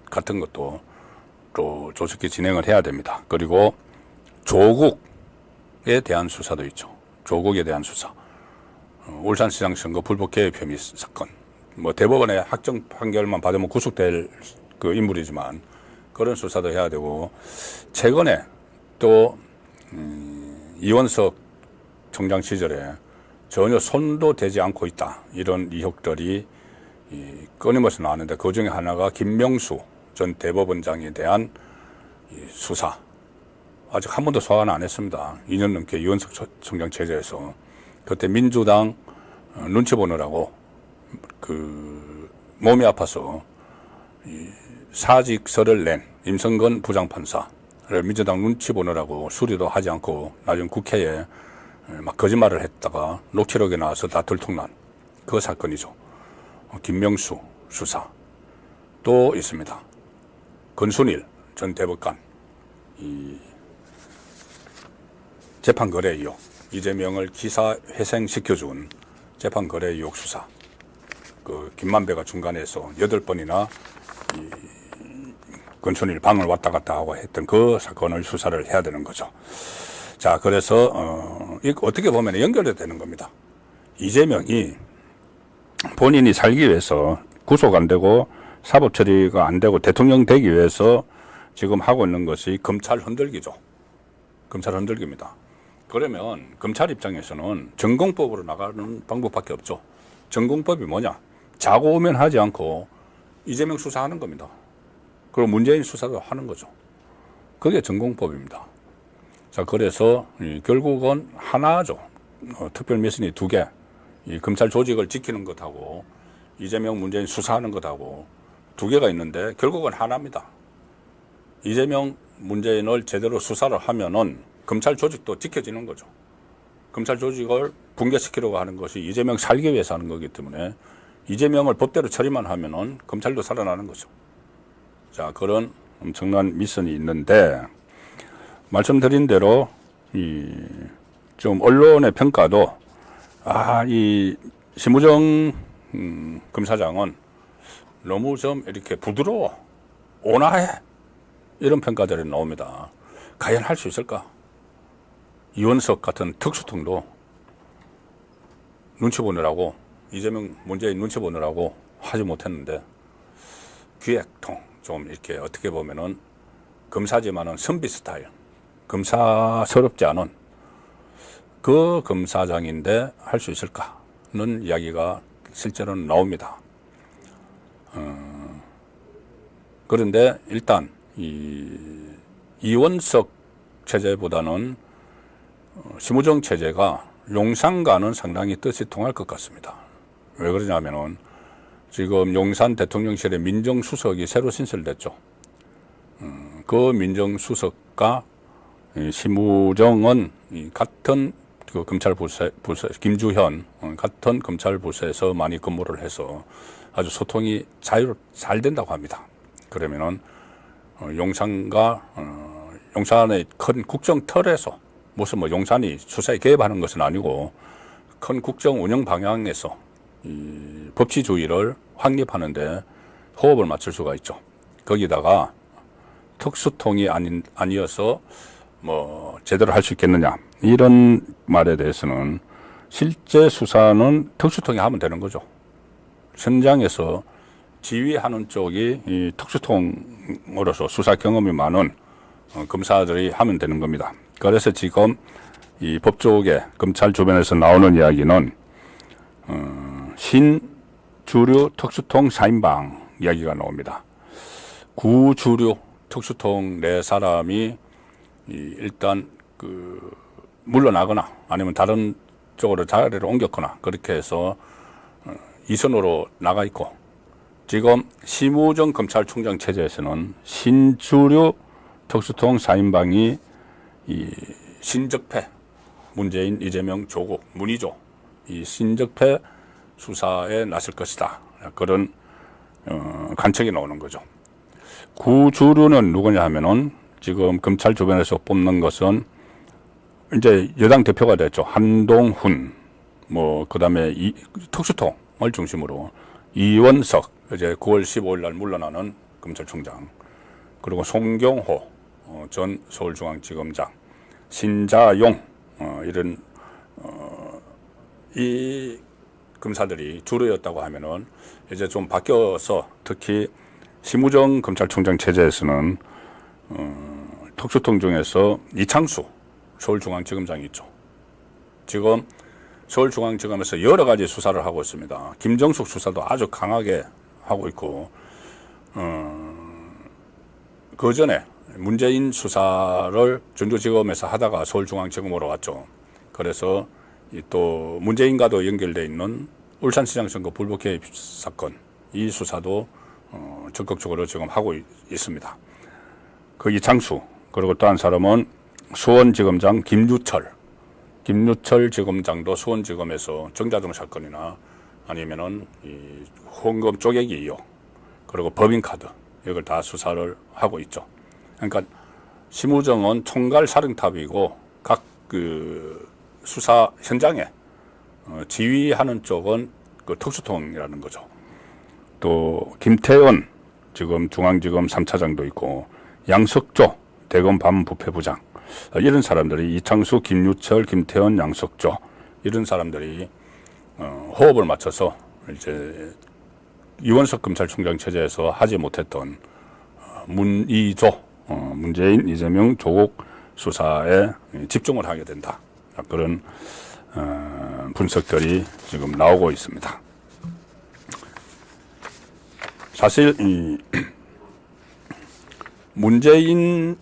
같은 것도 또 조속히 진행을 해야 됩니다. 그리고 조국에 대한 수사도 있죠. 조국에 대한 수사. 울산시장 선거 불법 개입 혐의 사건. 대법원의 확정 판결만 받으면 구속될 그 인물이지만 그 그런 수사도 해야 되고, 최근에 또 이원석 총장 시절에 전혀 손도 대지 않고 있다, 이런 의혹들이 끊임없이 나왔는데, 그 중에 하나가 김명수 전 대법원장에 대한 수사. 아직 한 번도 소환 안 했습니다. 2년 넘게 이원석 총장 체제에서. 그때 민주당 눈치 보느라고 몸이 아파서 사직서를 낸 임성근 부장판사를 민주당 눈치 보느라고 수리도 하지 않고 나중 국회에 막 거짓말을 했다가 녹취록에 나와서 다 들통난 그 사건이죠. 김명수 수사. 또 있습니다. 권순일 전 대법관 재판 거래 의혹, 이재명을 기사 회생시켜준 재판 거래 의혹 수사. 김만배가 중간에서 8번이나 권순일 방을 왔다 갔다 하고 했던 그 사건을 수사를 해야 되는 거죠. 자, 그래서 어떻게 보면 연결이 되는 겁니다. 이재명이 본인이 살기 위해서 구속 안 되고 사법 처리가 안 되고 대통령 되기 위해서 지금 하고 있는 것이 검찰 흔들기죠. 검찰 흔들기입니다. 그러면 검찰 입장에서는 전공법으로 나가는 방법밖에 없죠. 전공법이 뭐냐? 자고 오면 하지 않고 이재명 수사하는 겁니다. 그리고 문재인 수사도 하는 거죠. 그게 전공법입니다. 자, 그래서 결국은 하나죠. 특별 미션이 2개. 이 검찰 조직을 지키는 것하고 이재명 문재인 수사하는 것하고 2개가 있는데 결국은 하나입니다. 이재명 문재인을 제대로 수사를 하면은 검찰 조직도 지켜지는 거죠. 검찰 조직을 붕괴시키려고 하는 것이 이재명 살기 위해서 하는 거기 때문에 이재명을 법대로 처리만 하면은 검찰도 살아나는 거죠. 자, 그런 엄청난 미션이 있는데, 말씀드린 대로 좀 언론의 평가도 이 심우정 검사장은 너무 좀 이렇게 부드러워, 온화해, 이런 평가들이 나옵니다. 과연 할 수 있을까? 이원석 같은 특수통도 눈치 보느라고, 이재명 문재인 눈치 보느라고 하지 못했는데, 기획통 좀 이렇게 어떻게 보면은 검사지만은 선비 스타일, 검사스럽지 않은 그 검사장인데 할 수 있을까는 이야기가 실제로는 나옵니다. 그런데 일단 이원석 체제보다는 심우정 체제가 용산과는 상당히 뜻이 통할 것 같습니다. 왜 그러냐면은 지금 용산 대통령실에 민정수석이 새로 신설됐죠. 그 민정수석과 심우정은 같은 그 검찰 부서, 김주현 같은 검찰 부서에서 많이 근무를 해서 아주 소통이 잘 된다고 합니다. 그러면은 용산과 용산의 큰 국정 틀에서 무슨 용산이 수사에 개입하는 것은 아니고 큰 국정 운영 방향에서 이 법치주의를 확립하는데 호흡을 맞출 수가 있죠. 거기다가 특수통이 아니어서 제대로 할 수 있겠느냐, 이런 말에 대해서는 실제 수사는 특수통이 하면 되는 거죠. 현장에서 지휘하는 쪽이 이 특수통으로서 수사 경험이 많은 검사들이 하면 되는 겁니다. 그래서 지금 이 법조계 검찰 주변에서 나오는 이야기는 신주류 특수통 4인방 이야기가 나옵니다. 구주류 특수통 네 사람이 일단 물러나거나 아니면 다른 쪽으로 자리를 옮겼거나 그렇게 해서 이선으로 나가 있고, 지금 심우정 검찰총장 체제에서는 신주류 특수통 4인방이 이 신적패 문재인, 이재명, 조국, 문희조 이 신적패 수사에 나설 것이다, 그런 관측이 나오는 거죠. 구주류는 누구냐 하면은 지금 검찰 주변에서 뽑는 것은 이제 여당 대표가 됐죠. 한동훈, 그다음에 특수통을 중심으로 이원석, 이제 9월 15일 날 물러나는 검찰총장, 그리고 송경호 전 서울중앙지검장, 신자용, 이런 이 검사들이 주류였다고 하면은 이제 좀 바뀌어서 특히 심우정 검찰총장 체제에서는 특수통 중에서 이창수 서울중앙지검장이 있죠. 지금 서울중앙지검에서 여러 가지 수사를 하고 있습니다. 김정숙 수사도 아주 강하게 하고 있고, 그 전에 문재인 수사를 전주지검에서 하다가 서울중앙지검으로 왔죠. 그래서 또 문재인과도 연결되어 있는 울산시장 선거 불법 개입 사건, 이 수사도 적극적으로 지금 하고 있습니다. 그 이창수, 그리고 또 한 사람은 수원지검장 김유철 지검장도 수원지검에서 정자동 사건이나 아니면은 이 후원금 쪼개기 의혹, 그리고 법인카드, 이걸 다 수사를 하고 있죠. 그러니까 심우정은 총괄 사령탑이고 각 그 수사 현장에 지휘하는 쪽은 그 특수통이라는 거죠. 또 김태원 지금 중앙지검 3차장도 있고, 양석조 대검 반부패부장, 이런 사람들이 이창수, 김유철, 김태원, 양석조, 이런 사람들이 호흡을 맞춰서 이제 이원석 검찰총장 체제에서 하지 못했던 문이조, 문재인, 이재명, 조국 수사에 집중을 하게 된다. 그런 분석들이 지금 나오고 있습니다. 사실 이 문재인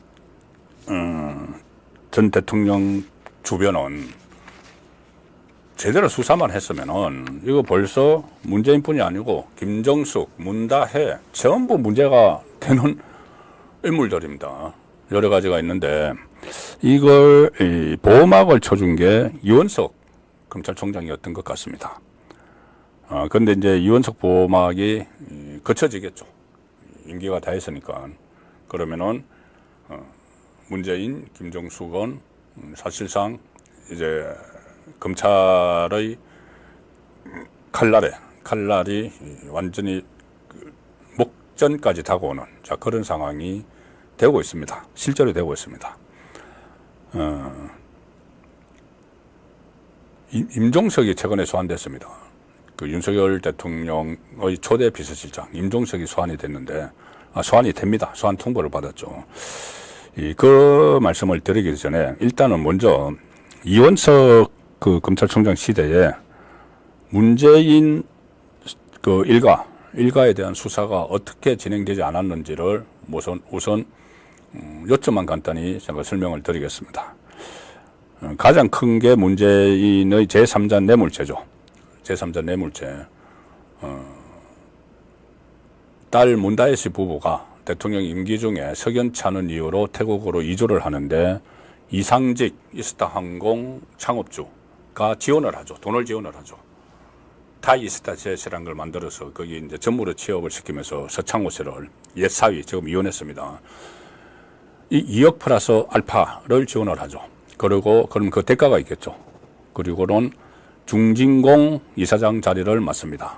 전 대통령 주변은 제대로 수사만 했으면은 이거 벌써 문재인뿐이 아니고 김정숙, 문다혜 전부 문제가 되는 인물들입니다. 여러 가지가 있는데 이걸 보호막을 쳐준 게 이원석 검찰총장이었던 것 같습니다. 그런데 이제 이원석 보호막이 거쳐지겠죠. 임기가 다 했으니까. 그러면은 문재인, 김정숙은 사실상 이제 검찰의 칼날이 완전히 목전까지 다가오는 그런 상황이 되고 있습니다. 실제로 되고 있습니다. 임종석이 최근에 소환됐습니다. 그 윤석열 대통령의 초대 비서실장 임종석이 소환이 됐는데, 소환이 됩니다. 소환 통보를 받았죠. 그 말씀을 드리기 전에 일단은 먼저 이원석 그 검찰총장 시대에 문재인 그 일가에 대한 수사가 어떻게 진행되지 않았는지를 우선 요점만 간단히 제가 설명을 드리겠습니다. 가장 큰 게 문재인의 제3자 뇌물죄죠. 제3자 뇌물죄. 딸 문다혜 씨 부부가 대통령 임기 중에 석연치 않은 이유로 태국으로 이주를 하는데 이상직 이스타항공 창업주가 지원을 하죠. 돈을 지원을 하죠. 타이스타젯이라는 걸 만들어서 거기 이제 전무로 취업을 시키면서 서창호 씨를 옛 사위 지금 이혼했습니다. 이 2억 플러스 알파를 지원을 하죠. 그리고 그럼 그 대가가 있겠죠. 그리고는 중진공 이사장 자리를 맡습니다.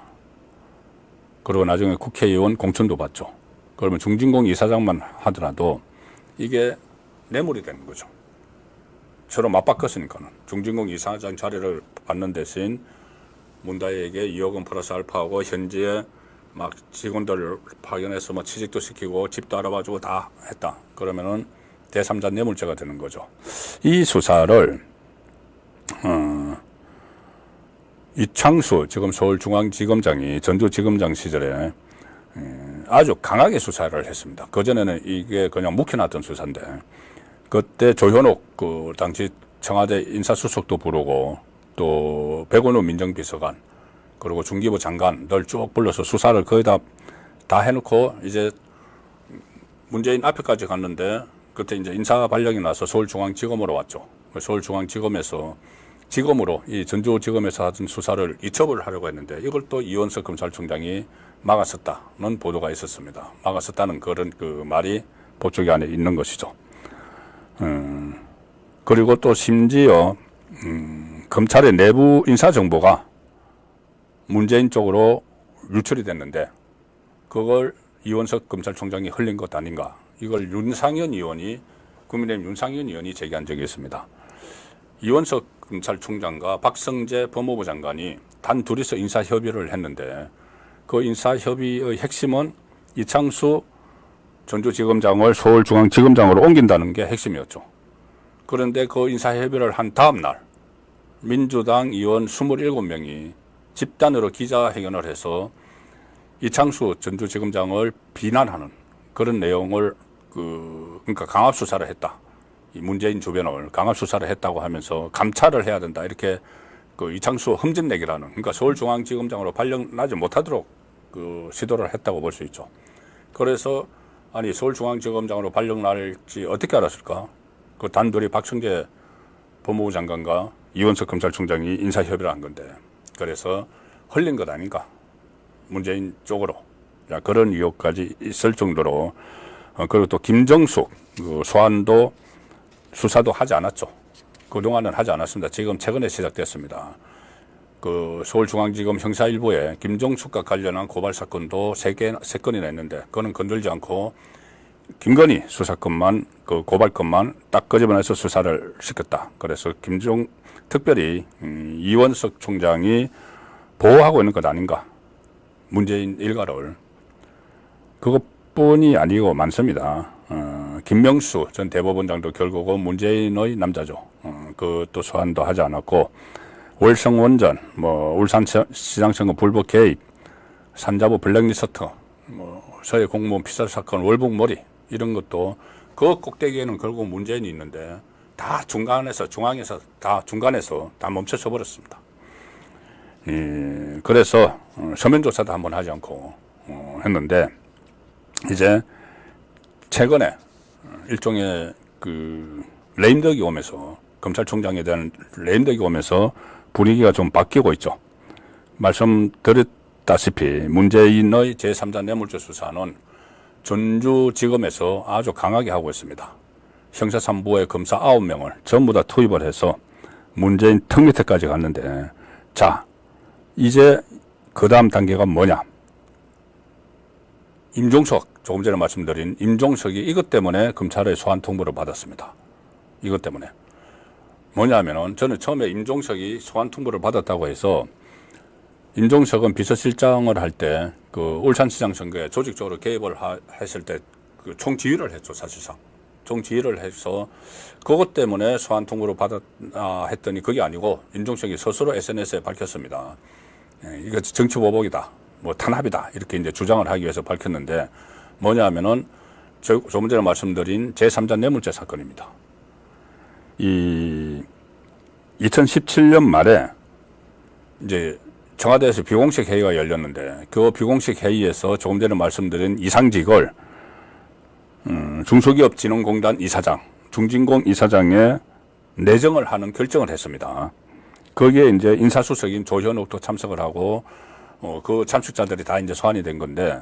그리고 나중에 국회의원 공천도 받죠. 그러면 중진공 이사장만 하더라도 이게 뇌물이 되는 거죠. 서로 맞바꿨으니까는. 중진공 이사장 자리를 받는 대신 문다혜에게 2억 원 플러스 알파하고 현지에 막 직원들 파견해서 뭐 취직도 시키고 집도 알아봐주고 다 했다. 그러면은 제3자 뇌물죄가 되는 거죠. 이 수사를 이창수 지금 서울중앙지검장이 전주지검장 시절에 아주 강하게 수사를 했습니다. 그전에는 이게 그냥 묵혀놨던 수사인데, 그때 조현옥 그 당시 청와대 인사수석도 부르고 또 백원우 민정비서관 그리고 중기부 장관들 쭉 불러서 수사를 거의 다 해놓고 이제 문재인 앞에까지 갔는데, 그때 이제 인사 발령이 나서 서울중앙지검으로 왔죠. 서울중앙지검에서 지검으로 이 전주지검에서 하던 수사를 이첩을 하려고 했는데 이걸 또 이원석 검찰총장이 막았었다는 보도가 있었습니다. 막았었다는 그런 그 말이 법조계 안에 있는 것이죠. 그리고 또 심지어 검찰의 내부 인사 정보가 문재인 쪽으로 유출이 됐는데 그걸 이원석 검찰총장이 흘린 것 아닌가. 이걸 윤상현 의원이, 국민의힘 윤상현 의원이 제기한 적이 있습니다. 이원석 검찰총장과 박성재 법무부 장관이 단 둘이서 인사협의를 했는데 그 인사협의의 핵심은 이창수 전주지검장을 서울중앙지검장으로 옮긴다는 게 핵심이었죠. 그런데 그 인사협의를 한 다음 날 민주당 의원 27명이 집단으로 기자회견을 해서 이창수 전주지검장을 비난하는 그런 내용을 그러니까 강압수사를 했다. 이 문재인 주변을 강압수사를 했다고 하면서 감찰을 해야 된다. 이렇게 그 이창수 흠집내기라는 그러니까 서울중앙지검장으로 발령나지 못하도록 그 시도를 했다고 볼 수 있죠. 그래서 아니 서울중앙지검장으로 발령날지 어떻게 알았을까? 그 단둘이 박성재 법무부 장관과 이원석 검찰총장이 인사협의를 한 건데 그래서 흘린 것 아닌가? 문재인 쪽으로 그런 의혹까지 있을 정도로 그리고 또 김정숙 그 소환도 수사도 하지 않았죠. 그동안은 하지 않았습니다. 지금 최근에 시작됐습니다. 그 서울중앙지검 형사 1부에 김정숙과 관련한 고발 사건도 3건이나 했는데 그거는 건들지 않고 김건희 수사건만 그 고발건만 딱 끄집어내서 수사를 시켰다. 그래서 특별히 이원석 총장이 보호하고 있는 것 아닌가. 문재인 일가를. 그것뿐이 아니고 많습니다. 김명수 전 대법원장도 결국은 문재인의 남자죠. 그것도 소환도 하지 않았고 월성 원전, 울산시장 선거 불법 개입, 산자부 블랙리스트, 서해 공무원 피살 사건, 월북몰이 이런 것도 그 꼭대기에는 결국 문재인이 있는데 다 중앙에서 다 멈춰서 버렸습니다. 그래서 서면 조사도 한번 하지 않고 했는데 이제 최근에 일종의 그 레임덕이 오면서 검찰총장에 대한 레임덕이 오면서 분위기가 좀 바뀌고 있죠. 말씀드렸다시피 문재인의 제3자 뇌물죄 수사는 전주지검에서 아주 강하게 하고 있습니다. 형사 3부의 검사 9명을 전부 다 투입을 해서 문재인 턱 밑에까지 갔는데 자 이제 그 다음 단계가 뭐냐. 임종석 조금 전에 말씀드린 임종석이 이것 때문에 검찰의 소환 통보를 받았습니다. 이것 때문에 뭐냐면은 저는 처음에 임종석이 소환 통보를 받았다고 해서 임종석은 비서실장을 할 때 그 울산시장 선거에 조직적으로 개입을 했을 때 그 총지휘를 했죠. 사실상 총지휘를 해서 그것 때문에 소환 통보를 받았나 했더니 그게 아니고 임종석이 스스로 SNS에 밝혔습니다. 이거 정치보복이다, 탄압이다 이렇게 이제 주장을 하기 위해서 밝혔는데 뭐냐면은 조금 전에 말씀드린 제3자 뇌물죄 사건입니다. 2017년 말에 이제 청와대에서 비공식 회의가 열렸는데 그 비공식 회의에서 조금 전에 말씀드린 이상직을 중소기업진흥공단 이사장, 중진공 이사장에 내정을 하는 결정을 했습니다. 거기에 이제 인사수석인 조현옥도 참석을 하고 그 참석자들이 다 이제 소환이 된 건데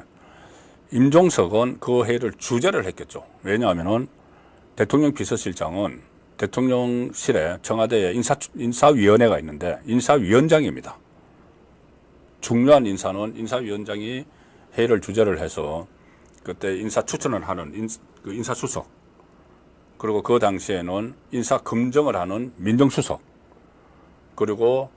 임종석은 그 회의를 주재를 했겠죠. 왜냐하면은 대통령 비서실장은 대통령실에 청와대에 인사위원회가 있는데 인사위원장입니다. 중요한 인사는 인사위원장이 회의를 주재를 해서 그때 인사 추천을 하는 인사수석 그리고 그 당시에는 인사 검증을 하는 민정수석 그리고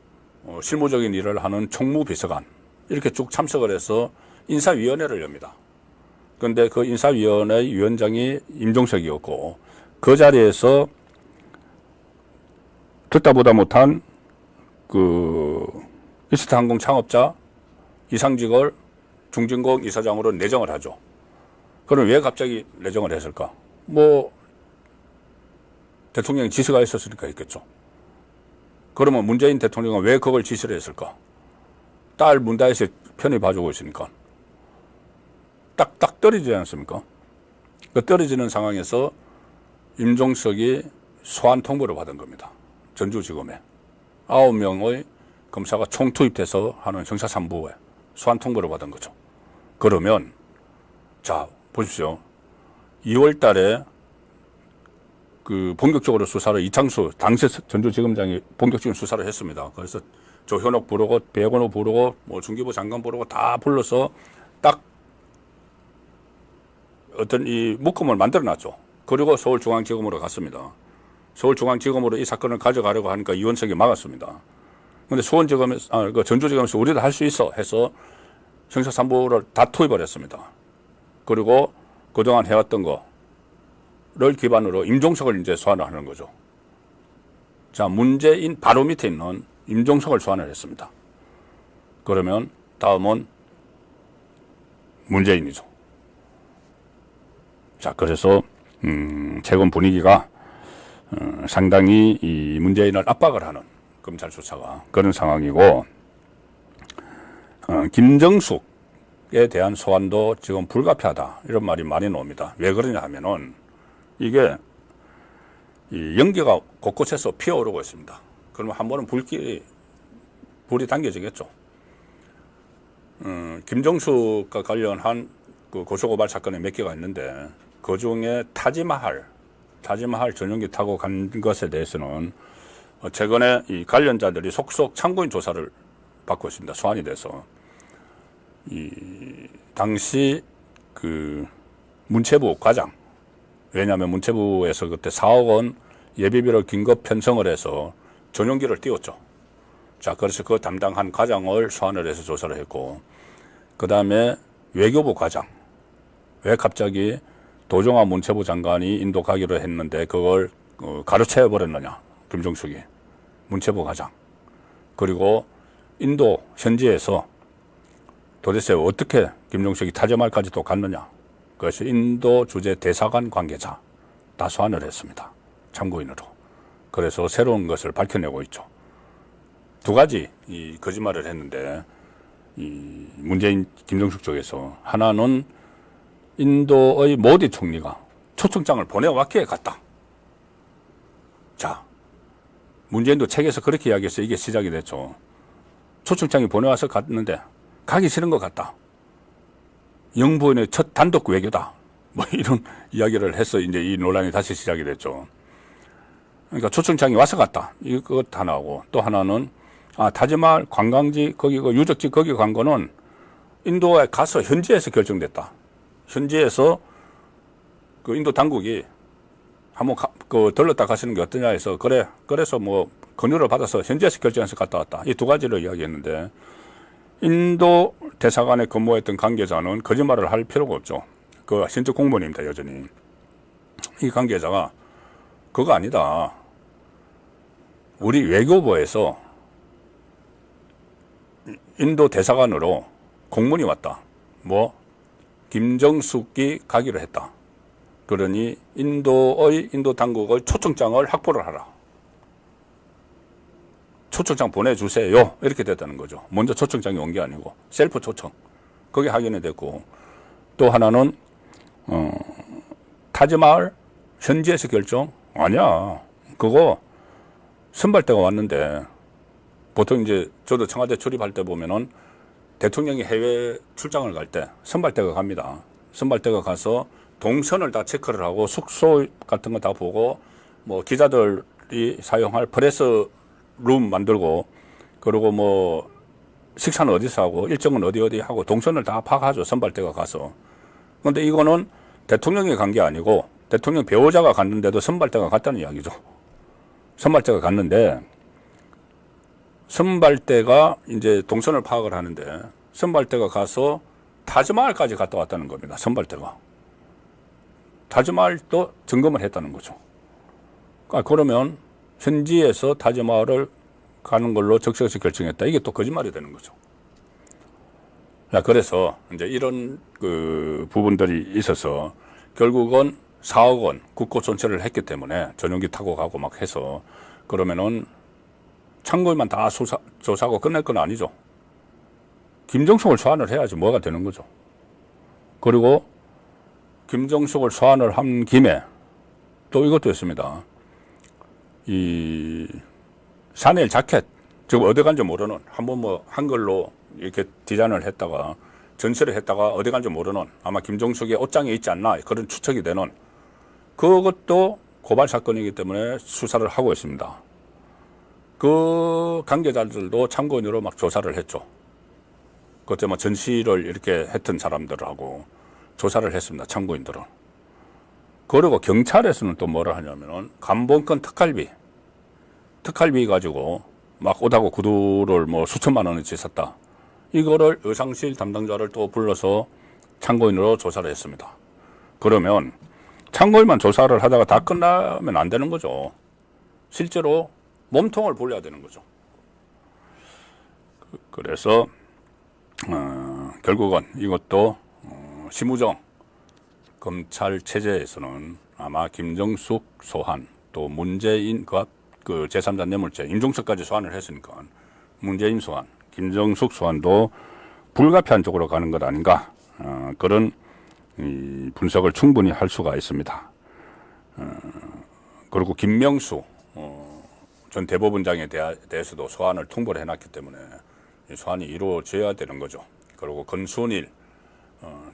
실무적인 일을 하는 총무비서관 이렇게 쭉 참석을 해서 인사위원회를 엽니다. 그런데 그 인사위원회 위원장이 임종석이었고 그 자리에서 듣다 보다 못한 그 이스타항공 창업자 이상직을 중진공 이사장으로 내정을 하죠. 그럼 왜 갑자기 내정을 했을까? 대통령이 지시가 있었으니까 했겠죠. 그러면 문재인 대통령은 왜 그걸 지시를 했을까? 딸 문다혜 씨 편히 봐주고 있으니까. 딱 떨어지지 않습니까? 그 떨어지는 상황에서 임종석이 소환 통보를 받은 겁니다. 전주지검에. 9명의 검사가 총투입돼서 하는 형사 3부에 소환 통보를 받은 거죠. 그러면, 자, 보십시오. 2월 달에 그 본격적으로 수사를 이창수, 당시 전주지검장이 본격적인 수사를 했습니다. 그래서 조현옥 부르고, 배건호 부르고, 중기부 장관 부르고 다 불러서 딱 어떤 이 묶음을 만들어 놨죠. 그리고 서울중앙지검으로 갔습니다. 서울중앙지검으로 이 사건을 가져가려고 하니까 이원석이 막았습니다. 근데 전주지검에서 우리도 할 수 있어 해서 형사 3부를 다 투입을 했습니다. 그리고 그동안 해왔던 거를 기반으로 임종석을 이제 소환을 하는 거죠. 자, 문재인 바로 밑에 있는 임종석을 소환을 했습니다. 그러면 다음은 문재인이죠. 자, 그래서 최근 분위기가 상당히 이 문재인을 압박을 하는 검찰 수사가 그런 상황이고, 김정숙에 대한 소환도 지금 불가피하다 이런 말이 많이 나옵니다. 왜 그러냐 하면은 이게 이 연기가 곳곳에서 피어오르고 있습니다. 그러면 한 번은 불이 당겨지겠죠. 김정숙과 관련한 그 고소고발 사건이 몇 개가 있는데 그 중에 타지마할 전용기 타고 간 것에 대해서는 최근에 이 관련자들이 속속 참고인 조사를 받고 있습니다. 소환이 돼서 이 당시 그 문체부 과장, 왜냐하면 문체부에서 그때 4억 원 예비비를 긴급 편성을 해서 전용기를 띄웠죠. 자, 그래서 그 담당한 과장을 소환을 해서 조사를 했고, 그 다음에 외교부 과장, 왜 갑자기 도종환 문체부 장관이 인도 가기로 했는데 그걸 가로채워 버렸느냐, 김정숙이 문체부 과장. 그리고 인도 현지에서 도대체 어떻게 김정숙이 타지마할까지 또 갔느냐, 그래서 인도 주재 대사관 관계자 다 소환을 했습니다. 참고인으로. 그래서 새로운 것을 밝혀내고 있죠. 두 가지 이 거짓말을 했는데, 이 문재인 김정숙 쪽에서 하나는 인도의 모디 총리가 초청장을 보내왔기에 갔다. 자, 문재인도 책에서 그렇게 이야기해서 이게 시작이 됐죠. 초청장이 보내와서 갔는데 가기 싫은 것 같다. 영부인의 첫 단독 외교다. 뭐 이런 이야기를 해서 이제 이 논란이 다시 시작이 됐죠. 그러니까 초청장이 와서 갔다. 이것 하나고, 또 하나는 타지마할 관광지, 거기 그 유적지 거기 간 거는 인도에 가서 현지에서 결정됐다. 현지에서 그 인도 당국이 한번 들렀다 가시는 게 어떠냐 해서 그래서 뭐 권유를 받아서 현지에서 결정해서 갔다 왔다. 이 두 가지를 이야기했는데, 인도 대사관에 근무했던 관계자는 거짓말을 할 필요가 없죠. 그 현직 공무원입니다, 여전히. 이 관계자가 그거 아니다. 우리 외교부에서 인도 대사관으로 공문이 왔다. 뭐 김정숙이 가기로 했다. 그러니 인도 당국의 초청장을 확보를 하라. 초청장 보내주세요. 이렇게 됐다는 거죠. 먼저 초청장이 온 게 아니고 셀프 초청. 그게 확인이 됐고, 또 하나는 타지마할 현지에서 결정? 아니야. 그거 선발대가 왔는데, 보통 이제 저도 청와대 출입할 때 보면은 대통령이 해외 출장을 갈 때 선발대가 갑니다. 선발대가 가서 동선을 다 체크를 하고 숙소 같은 거 다 보고, 뭐 기자들이 사용할 프레스 룸 만들고, 그리고 뭐 식사는 어디서 하고 일정은 어디 하고 동선을 다 파악하죠. 선발대가 가서. 그런데 이거는 대통령이 간 게 아니고 대통령 배우자가 갔는데도 선발대가 갔다는 이야기죠. 선발대가 갔는데, 선발대가 이제 동선을 파악을 하는데 선발대가 가서 타지마할까지 갔다 왔다는 겁니다. 선발대가. 타지마할도 점검을 했다는 거죠. 그러면 현지에서 타지마할을 가는 걸로 적시해서 결정했다. 이게 또 거짓말이 되는 거죠. 자, 그래서 이제 이런 그 부분들이 있어서 결국은 4억 원 국고 손실을 했기 때문에 전용기 타고 가고 막 해서, 그러면은 참고인만 다 조사하고 끝낼 건 아니죠. 김정숙을 소환을 해야지 뭐가 되는 거죠. 그리고 김정숙을 소환을 한 김에 또 이것도 있습니다. 이 샤넬 자켓, 지금 어디 간지 모르는, 한번 뭐 한글로 이렇게 디자인을 했다가 전시를 했다가 어디 간지 모르는, 아마 김정숙의 옷장에 있지 않나 그런 추측이 되는, 그것도 고발 사건이기 때문에 수사를 하고 있습니다. 그 관계자들도 참고인으로 막 조사를 했죠. 그때 뭐 전시를 이렇게 했던 사람들하고 조사를 했습니다. 참고인들은. 그리고 경찰에서는 또 뭐라 하냐면은 감봉권 특활비 가지고 막 옷하고 구두를 뭐 수천만 원어치 샀다. 이거를 의상실 담당자를 또 불러서 참고인으로 조사를 했습니다. 그러면 참고인만 조사를 하다가 다 끝나면 안 되는 거죠. 실제로 몸통을 볼려야 되는 거죠. 그래서 결국은 이것도 심우정 검찰 체제에서는 아마 김정숙 소환 또 문재인 그 제3자 뇌물죄 임종석까지 소환을 했으니까 문재인 소환, 김정숙 소환도 불가피한 쪽으로 가는 것 아닌가 그런 이 분석을 충분히 할 수가 있습니다. 그리고 김명수 전 대법원장에 대해서도 소환을 통보를 해놨기 때문에 이 소환이 이루어져야 되는 거죠. 그리고 건순일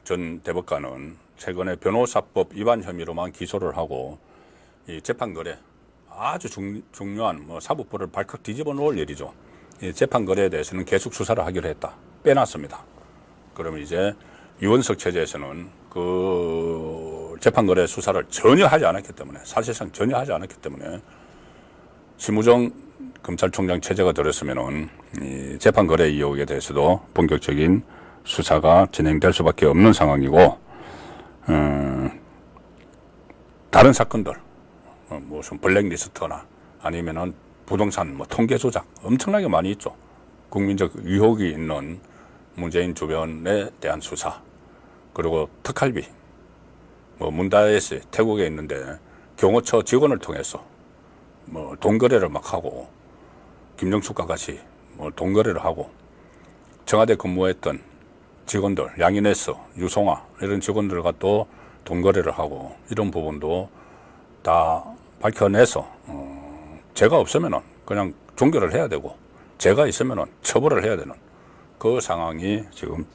전 대법관은 최근에 변호사법 위반 혐의로만 기소를 하고 이 재판 거래 아주 중요한 사법부를 발칵 뒤집어 놓을 일이죠. 이 재판 거래에 대해서는 계속 수사를 하기로 했다. 빼놨습니다. 그러면 이제 유원석 체제에서는 그 재판 거래 수사를 전혀 하지 않았기 때문에 사실상 전혀 하지 않았기 때문에 심우정 검찰총장 체제가 들었으면은 이 재판 거래 의혹에 대해서도 본격적인 수사가 진행될 수밖에 없는 상황이고 다른 사건들 무슨 블랙리스트나 아니면은 부동산 통계 조작 엄청나게 많이 있죠. 국민적 의혹이 있는 문재인 주변에 대한 수사 그리고 특활비 문다에스 태국에 있는데 경호처 직원을 통해서 돈 거래를 막 하고 김정숙과 같이 돈 거래를 하고 청와대 근무했던 직원들 양인에서 유송아 이런 직원들과 또 돈 거래를 하고 이런 부분도 다 밝혀내서 죄가 없으면은 그냥 종결을 해야 되고 죄가 있으면은 처벌을 해야 되는 그 상황이 지금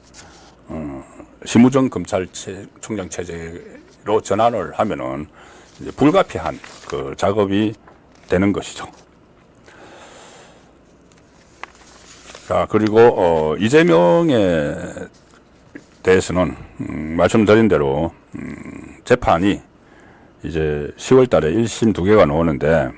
심우정 검찰총장 체제로 전환을 하면은 이제 불가피한 그 작업이 되는 것이죠. 자, 그리고 이재명에 대해서는 말씀드린 대로 재판이 이제 10월 달에 1심 2개가 나오는데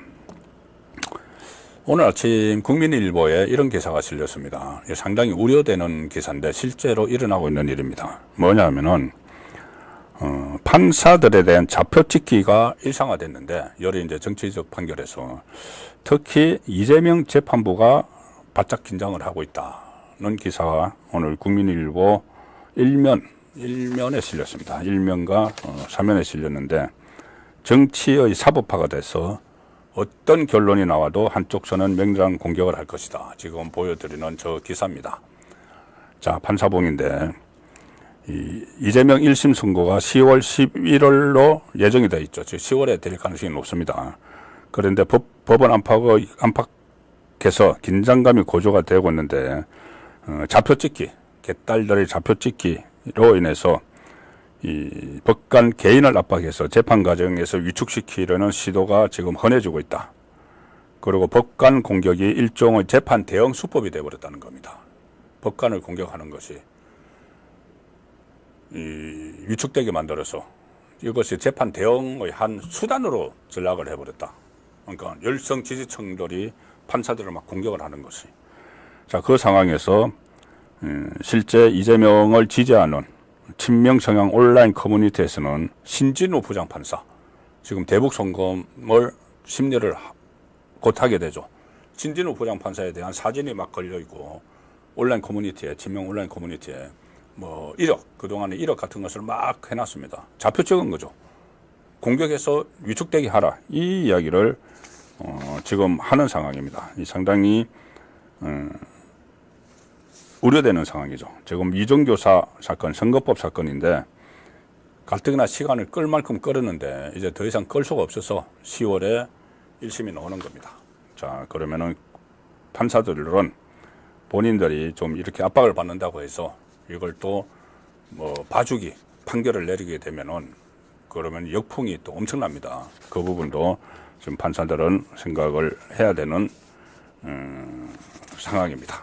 오늘 아침 국민일보에 이런 기사가 실렸습니다. 상당히 우려되는 기사인데 실제로 일어나고 있는 일입니다. 뭐냐면은 판사들에 대한 좌표 찍기가 일상화됐는데 여러 이제 정치적 판결에서 특히 이재명 재판부가 바짝 긴장을 하고 있다는 기사가 오늘 국민일보 일면에 실렸습니다. 일면과 3면에 실렸는데 정치의 사법화가 돼서 어떤 결론이 나와도 한쪽 선은 맹렬한 공격을 할 것이다. 지금 보여드리는 저 기사입니다. 자, 판사봉인데 이재명 1심 선고가 10월 11월로 예정이 되어 있죠. 즉 10월에 될 가능성이 높습니다. 그런데 법원 안팎에서 긴장감이 고조가 되고 있는데 좌표 찍기, 개딸들의 좌표 찍기로 인해서 이 법관 개인을 압박해서 재판 과정에서 위축시키려는 시도가 지금 흔해지고 있다. 그리고 법관 공격이 일종의 재판 대응 수법이 되어버렸다는 겁니다. 법관을 공격하는 것이 위축되게 만들어서 이것이 재판 대응의 한 수단으로 전락을 해버렸다. 그러니까 열성 지지층들이 판사들을 막 공격을 하는 것이. 자, 그 상황에서 실제 이재명을 지지하는 친명 성향 온라인 커뮤니티에서는 신진우 부장판사, 지금 대북 송금을 심리를 곧 하게 되죠. 신진우 부장판사에 대한 사진이 막 걸려있고 온라인 커뮤니티에, 친명 온라인 커뮤니티에 1억, 그동안에 1억 같은 것을 막 해놨습니다. 좌표 찍은 거죠. 공격해서 위축되게 하라. 이 이야기를 지금 하는 상황입니다. 이 상당히 우려되는 상황이죠. 지금 이정교사 사건, 선거법 사건인데 가뜩이나 시간을 끌 만큼 끌었는데 이제 더 이상 끌 수가 없어서 10월에 1심이 나오는 겁니다. 자, 그러면은 판사들은 본인들이 좀 이렇게 압박을 받는다고 해서 이걸 또 봐주기, 판결을 내리게 되면은 그러면 역풍이 또 엄청납니다. 그 부분도 지금 판사들은 생각을 해야 되는 상황입니다.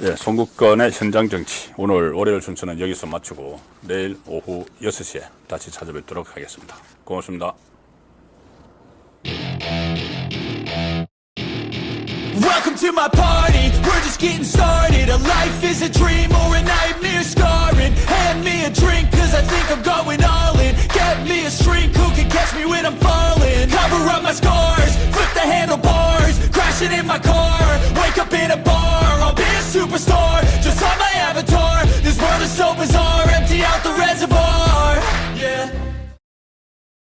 예, 송국건의 현장 정치. 오늘 월요일 순서는 여기서 마치고 내일 오후 6시에 다시 찾아뵙도록 하겠습니다. 고맙습니다. Welcome to my party, we're just getting started. A life is a dream or a nightmare scarring. Hand me a drink cause I think I'm going all in. my car